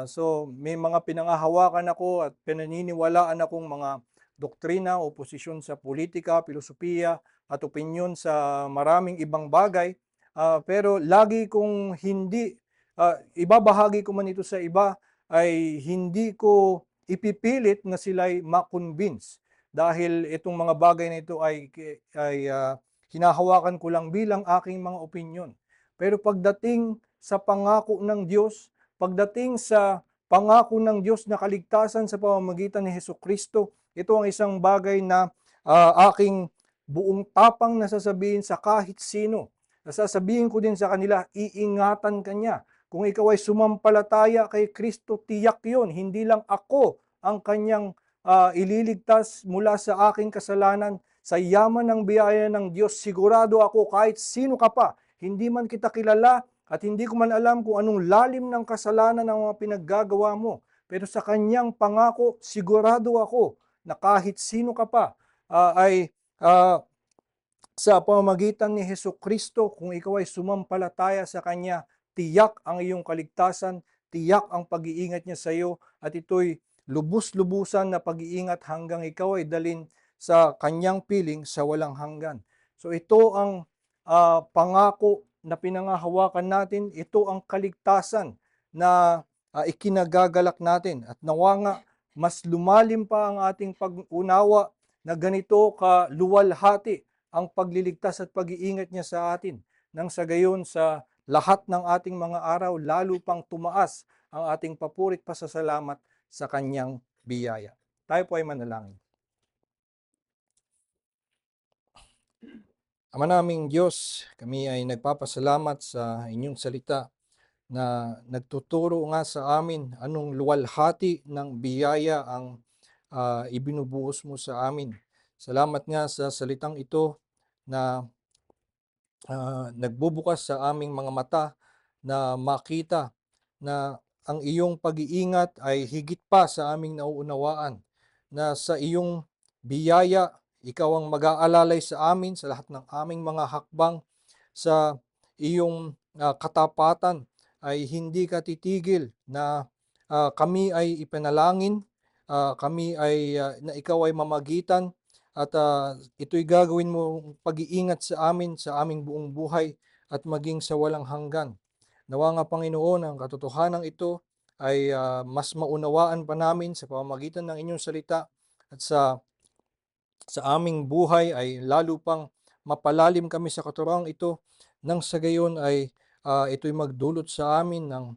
So may mga pinangahawakan ako at pinaniniwalaan akong mga doktrina o posisyon sa politika, filosofiya at opinyon sa maraming ibang bagay. Pero lagi kong hindi, ibabahagi ko man ito sa iba, ay hindi ko ipipilit na sila'y ma-convince dahil itong mga bagay na ito ay hinahawakan ko lang bilang aking mga opinyon. Pero pagdating sa pangako ng Diyos, pagdating sa pangako ng Diyos na kaligtasan sa pamamagitan ni Hesukristo, ito ang isang bagay na aking buong tapang na sasabihin sa kahit sino. Nasasabihin ko din sa kanila, iingatan ka niya. Kung ikaw ay sumampalataya kay Kristo, tiyak yon. Hindi lang ako ang kanyang ililigtas mula sa aking kasalanan. Sa yaman ng biyaya ng Diyos, sigurado ako kahit sino ka pa, hindi man kita kilala at hindi ko man alam kung anong lalim ng kasalanan ng mga pinaggagawa mo. Pero sa kanyang pangako, sigurado ako na kahit sino ka pa ay sa pamamagitan ni Hesukristo, kung ikaw ay sumampalataya sa Kanya, tiyak ang iyong kaligtasan, tiyak ang pag-iingat niya sa iyo, at ito'y lubus-lubusan na pag-iingat hanggang ikaw ay dalin sa Kanyang piling sa walang hanggan. So ito ang pangako na pinangahawakan natin, ito ang kaligtasan na ikinagagalak natin. At nawa nga, mas lumalim pa ang ating pag-unawa na ganito kaluwalhati ang pagliligtas at pag-iingat niya sa atin. Nang sa gayon sa lahat ng ating mga araw, lalo pang tumaas ang ating papurit pasasalamat sa kanyang biyaya. Tayo po ay manalangin. Ama naming Diyos, kami ay nagpapasalamat sa inyong salita na nagtuturo nga sa amin anong luwalhati ng biyaya ang ibinubuhos mo sa amin. Salamat nga sa salitang ito na nagbubukas sa aming mga mata na makita na ang iyong pag-iingat ay higit pa sa aming nauunawaan, na sa iyong biyaya, ikaw ang mag-aalalay sa amin sa lahat ng aming mga hakbang, sa iyong katapatan ay hindi ka titigil na kami ay ipanalangin, na ikaw ay mamagitan, at ito'y gagawin mo pag-iingat sa amin sa aming buong buhay at maging sa walang hanggan. Nawa nga Panginoon, ang katotohanan ito ay mas maunawaan pa namin sa pamamagitan ng inyong salita, at sa aming buhay ay lalo pang mapalalim kami sa katuroang ito, nang sa gayon ay ito'y magdulot sa amin ng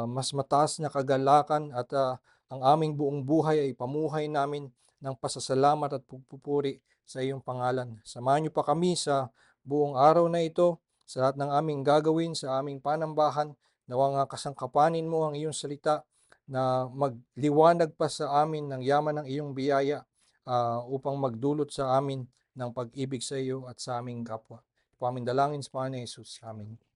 mas mataas na kagalakan, at ang aming buong buhay ay pamuhay namin ng pasasalamat at pagpupuri sa iyong pangalan. Samahan niyo pa kami sa buong araw na ito, sa lahat ng aming gagawin, sa aming panambahan. Nawa nga kasangkapanin mo ang iyong salita na magliwanag pa sa amin ng yaman ng iyong biyaya, upang magdulot sa amin ng pag-ibig sa iyo at sa aming kapwa. Ito aming dalangin sa Panginoon Jesus. Amen.